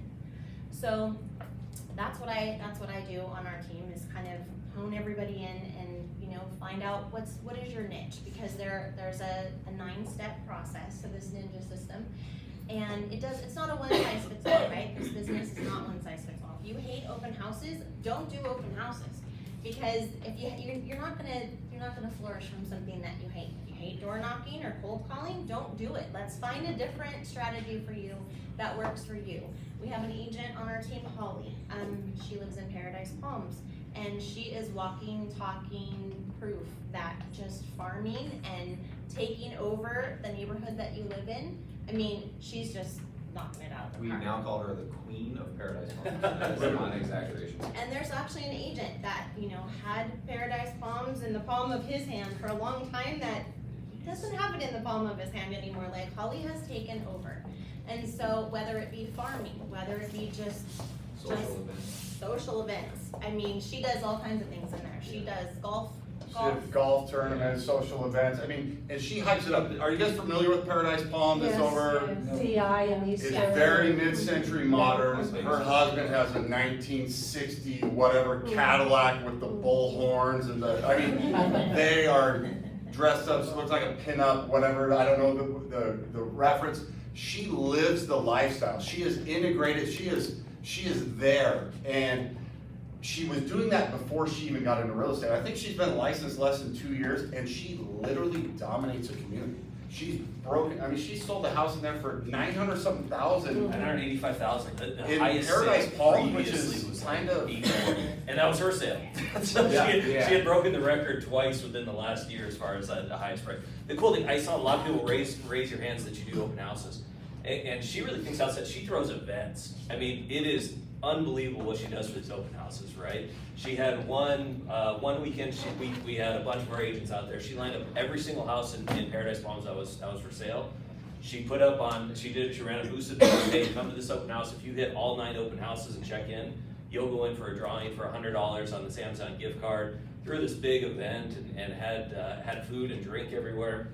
So that's what I do on our team, is kind of hone everybody in and, find out what is your niche, because there's a 9-step process to this Ninja system. And it's not a one size fits all, right? This business is not one size fits all. If you hate open houses, don't do open houses, because if you're not gonna flourish from something that you hate. If you hate door knocking or cold calling, don't do it. Let's find a different strategy for you that works for you. We have an agent on our team, Holly. She lives in Paradise Palms, and she is walking, talking proof that just farming and taking over the neighborhood that you live in, I mean, she's just knocking it out of the We park. now call her the queen of Paradise Palms. That is not an exaggeration. And there's actually an agent that, had Paradise Palms in the palm of his hand for a long time that doesn't have it in the palm of his hand anymore. Like, Holly has taken over. And so whether it be farming, whether it be just social events. I mean, she does all kinds of things in there. She does golf tournaments, social events. I mean, and she hypes it up. Are you guys familiar with Paradise Palms? It's over. CI and these. It's very mid-century modern. Her husband has a 1960 whatever Cadillac with the bull horns and they are dressed up. So it looks like a pinup, whatever. I don't know the reference. She lives the lifestyle. She is integrated. She is there, and she was doing that before she even got into real estate. I think she's been licensed less than 2 years, and she literally dominates the community. She's broken. I mean, she sold a house in there for 900-something thousand. 985,000. The In highest Paradise sale Palms, which previously is was kind like of 800. And that was her sale. So Yeah, she had broken the record twice within the last year as far as the highest price. The cool thing, I saw a lot of people raise your hands that you do open houses. And she really thinks outside. She throws events. I mean, it is unbelievable what she does for these open houses, right? She had one weekend. We had a bunch of our agents out there. She lined up every single house in Paradise Palms that was for sale. She ran a boosted bid. Hey, come to this open house. If you hit all 9 open houses and check in, you'll go in for a drawing for $100 on the Samsung gift card. Threw this big event and had food and drink everywhere.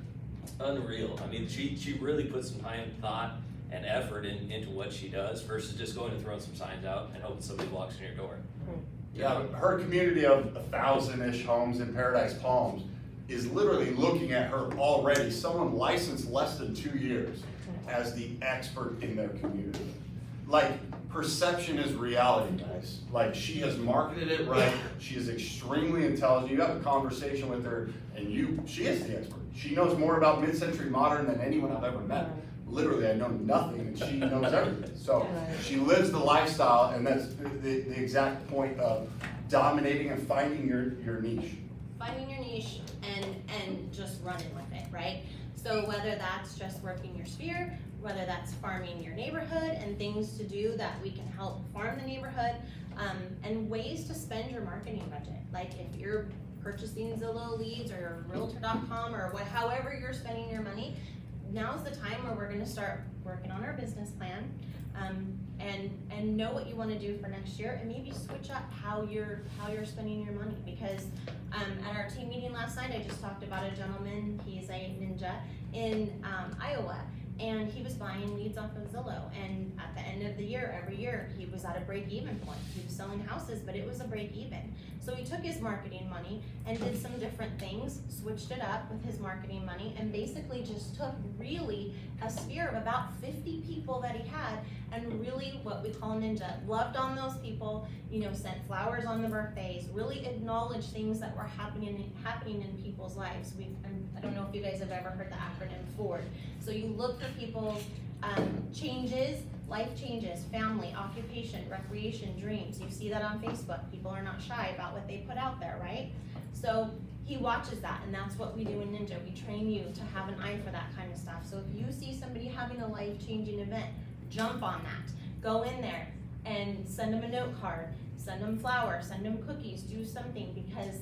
Unreal. I mean, she really puts some time, thought, and effort into what she does versus just going and throwing some signs out and hoping somebody walks in your door. Yeah, her community of 1,000-ish homes in Paradise Palms is literally looking at her already, someone licensed less than 2 years, as the expert in their community. Like, perception is reality, guys. Like, she has marketed it right. She is extremely intelligent. You have a conversation with her, and she is the expert. She knows more about mid-century modern than anyone I've ever met. Literally, I know nothing, and she knows everything. So she lives the lifestyle, and that's the exact point of dominating and finding your niche. Finding your niche and just running with it, right? So whether that's just working your sphere, whether that's farming your neighborhood and things to do that we can help farm the neighborhood, and ways to spend your marketing budget. Like if you're purchasing Zillow leads or Realtor.com or however you're spending your money, now's the time where we're gonna start working on our business plan, and know what you want to do for next year, and maybe switch up how you're spending your money. Because at our team meeting last night, I just talked about a gentleman. He's a ninja in Iowa, and he was buying leads off of Zillow. And at the end of the year, every year, he was at a break-even point. He was selling houses, but it was a break-even. So he took his marketing money and did some different things, switched it up with his marketing money, and basically just took really a sphere of about 50 people that he had, and really what we call ninja, loved on those people, sent flowers on the birthdays, really acknowledged things that were happening in people's lives. I don't know if you guys have ever heard the acronym FORD. So you look for people's changes, life changes, family, occupation, recreation, dreams. You see that on Facebook. People are not shy about what they put out there, right? So he watches that, and that's what we do in Ninja. We train you to have an eye for that kind of stuff. So if you see somebody having a life-changing event, jump on that. Go in there and send them a note card, send them flowers, send them cookies, do something, because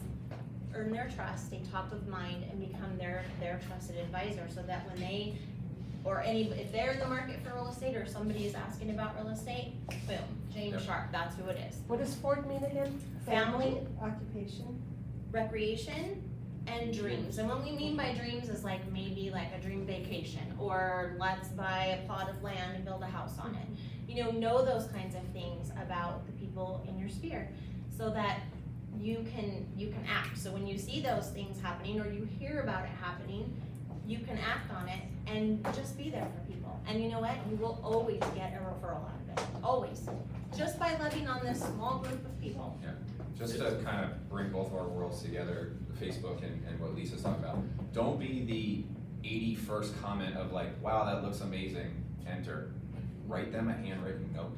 earn their trust, stay top of mind, and become their trusted advisor, so that when they, or if they're in the market for real estate, or somebody is asking about real estate, boom, James Sharp, that's who it is. What does Ford mean again? Family, Occupation? recreation, and dreams. And what we mean by dreams is like maybe like a dream vacation, or let's buy a plot of land and build a house on it. You know those kinds of things about the people in your sphere, so that you can act. So when you see those things happening, or you hear about it happening, you can act on it and just be there for people. And you know what? You will always get a referral out of it. Always. Just by living on this small group of people. Yeah. Just to kind of bring both our worlds together, Facebook and what Lisa's talking about. Don't be the 81st comment of like, wow, that looks amazing, enter. Write them a handwritten note.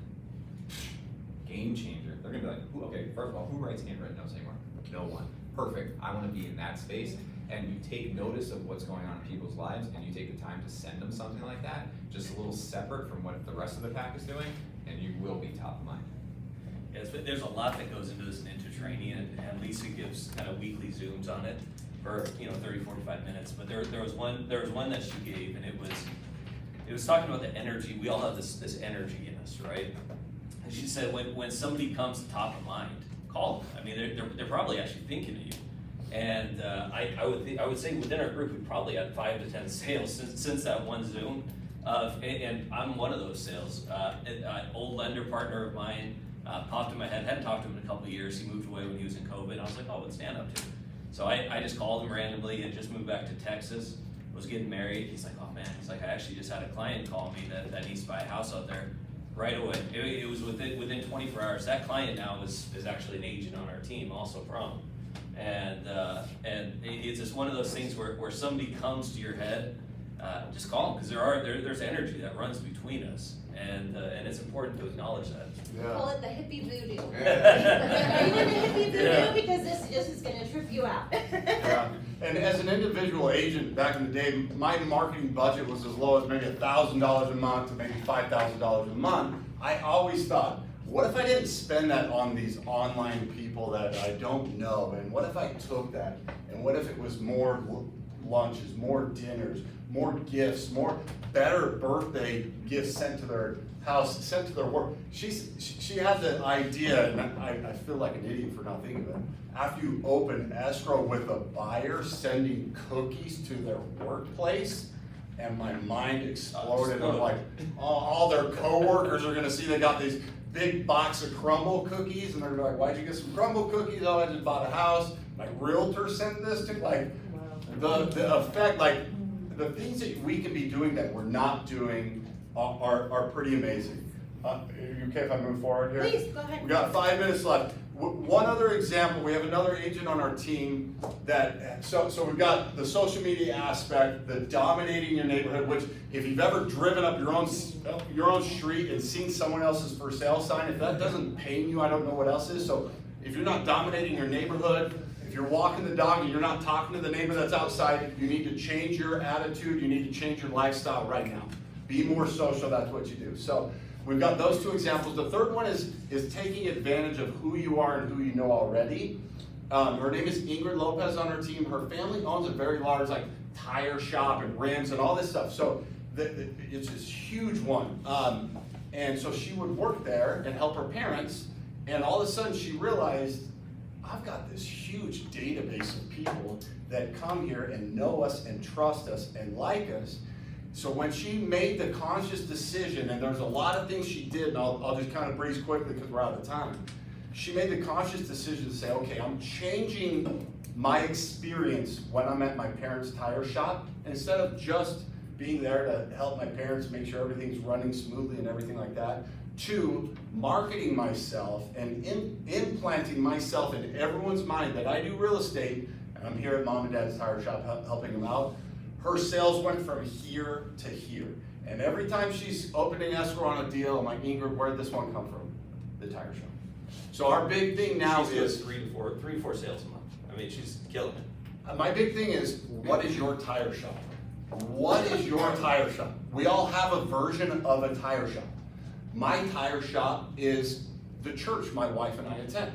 Game changer. They're gonna be like, okay, first of all, who writes handwritten notes anymore? No one. Perfect. I want to be in that space. And you take notice of what's going on in people's lives, and you take the time to send them something like that, just a little separate from what the rest of the pack is doing, and you will be top of mind. Yes, but there's a lot that goes into this Ninja training, and Lisa gives kind of weekly Zooms on it for 30, 45 minutes. But there was one that she gave, and it was talking about the energy. We all have this energy in us, right? And she said when somebody comes top of mind, call them. I mean, they're probably actually thinking of you. And I would say within our group we probably had 5 to 10 sales since that one Zoom. And I'm one of those sales. An old lender partner of mine popped in my head. Hadn't talked to him in a couple of years. He moved away when he was in COVID. I was like, oh, what's Stan up to? So I just called him randomly and just moved back to Texas. Was getting married. He's like, oh man. He's like, I actually just had a client call me that needs to buy a house out there right away. It was within 24 hours. That client now is actually an agent on our team, also from. And it's just one of those things where somebody comes to your head, just call them, because there's energy that runs between us, and it's important to acknowledge that. Yeah. Call it the hippie voodoo. Yeah. Are you in the hippie voodoo? Yeah. Because this just is gonna trip you out. Yeah. And as an individual agent back in the day, my marketing budget was as low as maybe $1,000 a month to maybe $5,000 a month. I always thought, what if I didn't spend that on these online people that I don't know? And what if I took that? And what if it was more lunches, more dinners, more gifts, more better birthday gifts sent to their house, sent to their work? She had the idea, and I feel like an idiot for not thinking of it. After you open escrow with a buyer sending cookies to their workplace, and my mind exploded. I'm like, all their coworkers are gonna see they got these big box of crumble cookies, and they're like, why'd you get some crumble cookies? Oh, I just bought a house. My realtor sent this to, like, the effect, like, the things that we can be doing that we're not doing are pretty amazing. Are you okay if I move forward here? Please, go ahead. We got 5 minutes left. One other example, we have another agent on our team that, so we've got the social media aspect, the dominating your neighborhood, which if you've ever driven up your own street and seen someone else's for sale sign, if that doesn't pain you, I don't know what else is. So if you're not dominating your neighborhood, if you're walking the dog and you're not talking to the neighbor that's outside, you need to change your attitude, you need to change your lifestyle right now. Be more social, that's what you do. So we've got those 2 examples. The third one is taking advantage of who you are and who you know already. Her name is Ingrid Lopez on her team. Her family owns a very large tire shop and rims and all this stuff. So it's this huge one. And so she would work there and help her parents. And all of a sudden she realized, I've got this huge database of people that come here and know us and trust us and like us. So when she made the conscious decision, and there's a lot of things she did, and I'll just kind of breeze quickly because we're out of time. She made the conscious decision to say, okay, I'm changing my experience when I'm at my parents' tire shop. And instead of just being there to help my parents make sure everything's running smoothly and everything like that, to marketing myself and implanting myself in everyone's mind that I do real estate, and I'm here at Mom and Dad's Tire Shop helping them out. Her sales went from here to here. And every time she's opening escrow on a deal, I'm like, Ingrid, where'd this one come from? The tire shop. So our big thing now She's doing is three to four sales a month. I mean, she's killing it. my big thing is, what is your tire shop? What is your tire shop? We all have a version of a tire shop. My tire shop is the church my wife and I attend.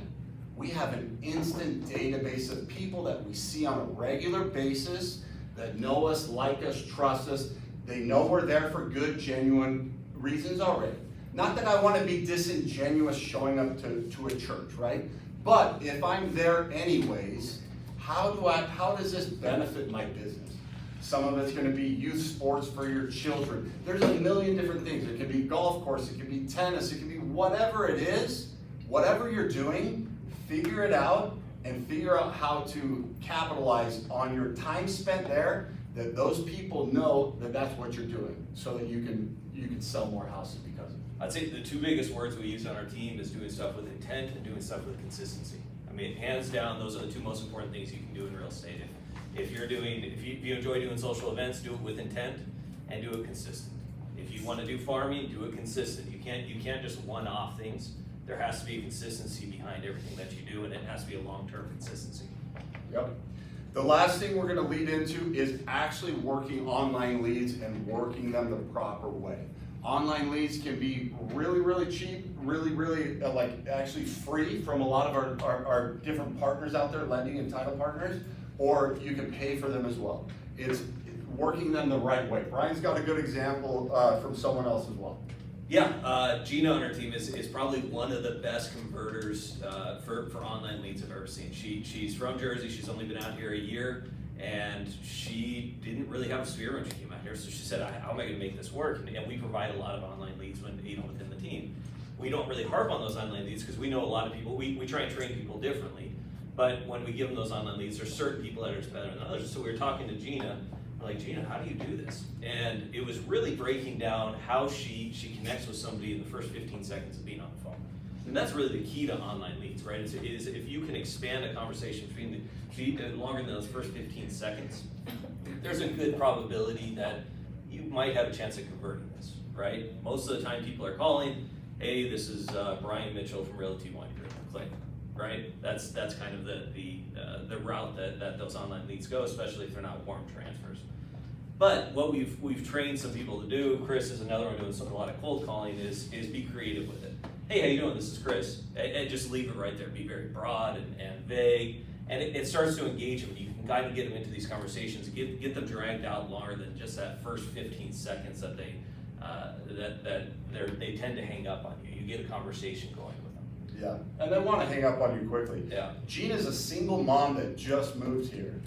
We have an instant database of people that we see on a regular basis that know us, like us, trust us. They know we're there for good, genuine reasons already. Not that I want to be disingenuous showing up to a church, right? But if I'm there anyways, how does this benefit my business? Some of it's going to be youth sports for your children. There's a million different things. It could be golf course, it could be tennis, it could be whatever it is. Whatever you're doing, figure it out and figure out how to capitalize on your time spent there, that those people know that that's what you're doing, so that you can sell more houses because of it. I'd say the two biggest words we use on our team is doing stuff with intent and doing stuff with consistency. I mean, hands down, those are the two most important things you can do in real estate. If you enjoy doing social events, do it with intent and do it consistent. If you want to do farming, do it consistent. You can't just one-off things. There has to be a consistency behind everything that you do, and it has to be a long-term consistency. Yep. The last thing we're going to lead into is actually working online leads and working them the proper way. Online leads can be really, really cheap, really like actually free from a lot of our different partners out there, lending and title partners, or you can pay for them as well. It's working them the right way. Bryan's got a good example from someone else as well. Yeah, Gina on her team is probably one of the best converters for online leads I've ever seen. She's from Jersey, she's only been out here a year, and she didn't really have a sphere when she came out here, so she said, how am I gonna make this work? And we provide a lot of online leads within the team. We don't really harp on those online leads because we know a lot of people, we try and train people differently, but when we give them those online leads, there's certain people that are just better than others. So we were talking to Gina, like, Gina, how do you do this? And it was really breaking down how she connects with somebody in the first 15 seconds of being on the phone. And that's really the key to online leads, right? Is if you can expand a conversation longer than those first 15 seconds, there's a good probability that you might have a chance of converting this, right? Most of the time people are calling, hey, this is Bryan Mitchell from Realty One Group, click, right? That's kind of the route that those online leads go, especially if they're not warm transfers. But what we've trained some people to do, Chris is another one doing a lot of cold calling, is be creative with it. Hey, how you doing? This is Chris. And just leave it right there. Be very broad and vague. And it starts to engage them. You can kind of get them into these conversations, get them dragged out longer than just that first 15 seconds that they tend to hang up on you. You get a conversation going with them. Yeah, and they want to hang up on you quickly. Yeah. Gina's a single mom that just moved here.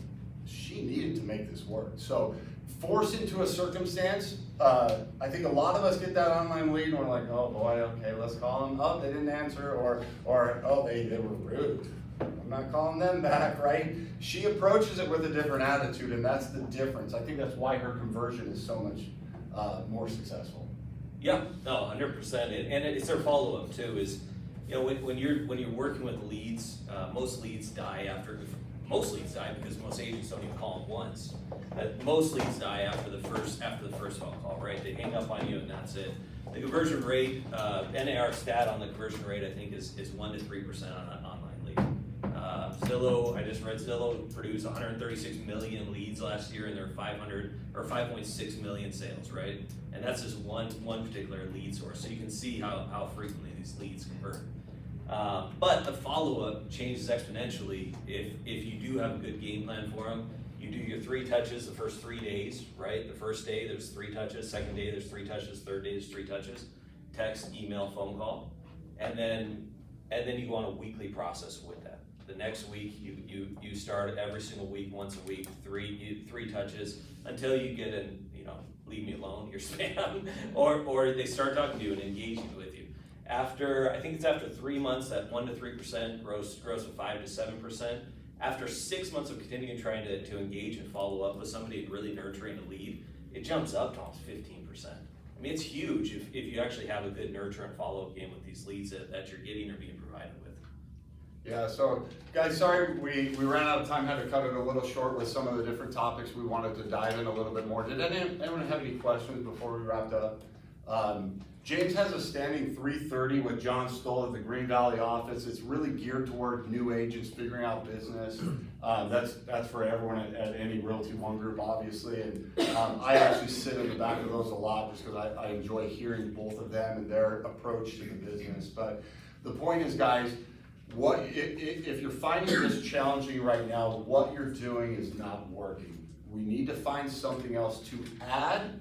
She needed to make this work. So force into a circumstance, I think a lot of us get that online lead and we're like, oh boy, okay, let's call them. Oh, they didn't answer, or oh, they were rude. I'm not calling them back, right? She approaches it with a different attitude, and that's the difference. I think that's why her conversion is so much more successful. Yeah, no, 100%. And it's their follow-up too, is, you know, when you're working with leads, most leads die because most agents don't even call them once. Most leads die after the first phone call, right? They hang up on you and that's it. The conversion rate, NAR stat on the conversion rate, I think is 1 to 3% on an online lead. Zillow, I just read Zillow produced 136 million leads last year, and they're 5.6 million sales, right? And that's just one particular lead source. So you can see how frequently these leads convert. But the follow-up changes exponentially if you do have a good game plan for them. You do your 3 touches the first 3 days, right? The first day there's 3 touches, second day there's 3 touches, third day there's 3 touches, text, email, phone call, and then you go on a weekly process with that. The next week you start every single week, once a week, 3 touches until you get in, leave me alone, you're spam, or they start talking to you and engaging with you. I think it's after 3 months, that 1 to 3% grows to 5 to 7%. After 6 months of continuing trying to engage and follow up with somebody and really nurturing a lead, it jumps up to almost 15%. I mean, it's huge if you actually have a good nurture and follow-up game with these leads that you're getting or being provided with. Yeah, so guys, sorry we ran out of time, had to cut it a little short with some of the different topics we wanted to dive in a little bit more. Did anyone have any questions before we wrapped up? James has a standing 3:30 with John Stoll at the Green Valley office. It's really geared toward new agents figuring out business. That's for everyone at any Realty One group, obviously. And I actually sit in the back of those a lot just because I enjoy hearing both of them and their approach to the business. But the point is, guys, what if you're finding this challenging right now, what you're doing is not working. We need to find something else to add,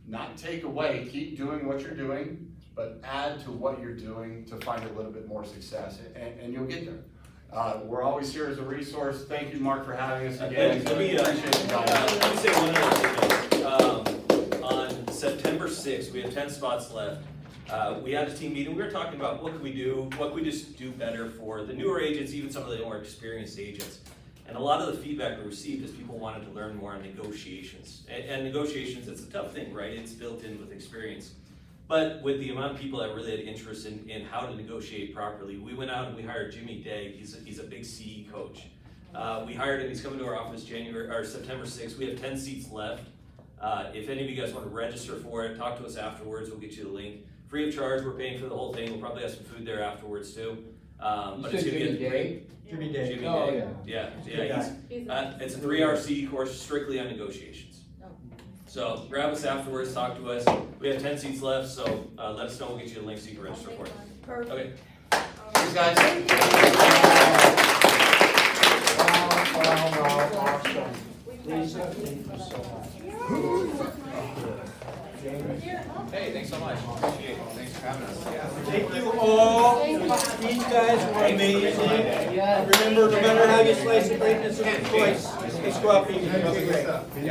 not take away. Keep doing what you're doing, but add to what you're doing to find a little bit more success, and you'll get there. We're always here as a resource. Thank you, Mark, for having us again. Let me Appreciate you guys. let me say one other thing. On September 6th, we have 10 spots left. We had a team meeting. We were talking about what can we do, what can we just do better for the newer agents, even some of the more experienced agents. And a lot of the feedback we received is people wanted to learn more on negotiations. And negotiations, it's a tough thing, right? It's built in with experience. But with the amount of people that really had interest in how to negotiate properly, we went out and we hired Jimmy Day. He's a big CE coach. We hired him. He's coming to our office September 6th. We have 10 seats left. If any of you guys want to register for it, talk to us afterwards. We'll get you the link. Free of charge. We're paying for the whole thing. We'll probably have some food there afterwards too. But it's gonna be a great. Jimmy Day. Jimmy Oh, Day. Yeah. It's a 3-hour CE course strictly on negotiations. So grab us afterwards, talk to us. We have 10 seats left, so let us know. We'll get you a link so you can register for it. Perfect. Okay. Thanks, guys. Awesome. Lisa, thank you so much. Hey, thanks so much. Appreciate it. Thanks for having us. Thank you all. These guys were amazing. Remember, no matter how you slice it, greatness is a choice. Let's go out and eat.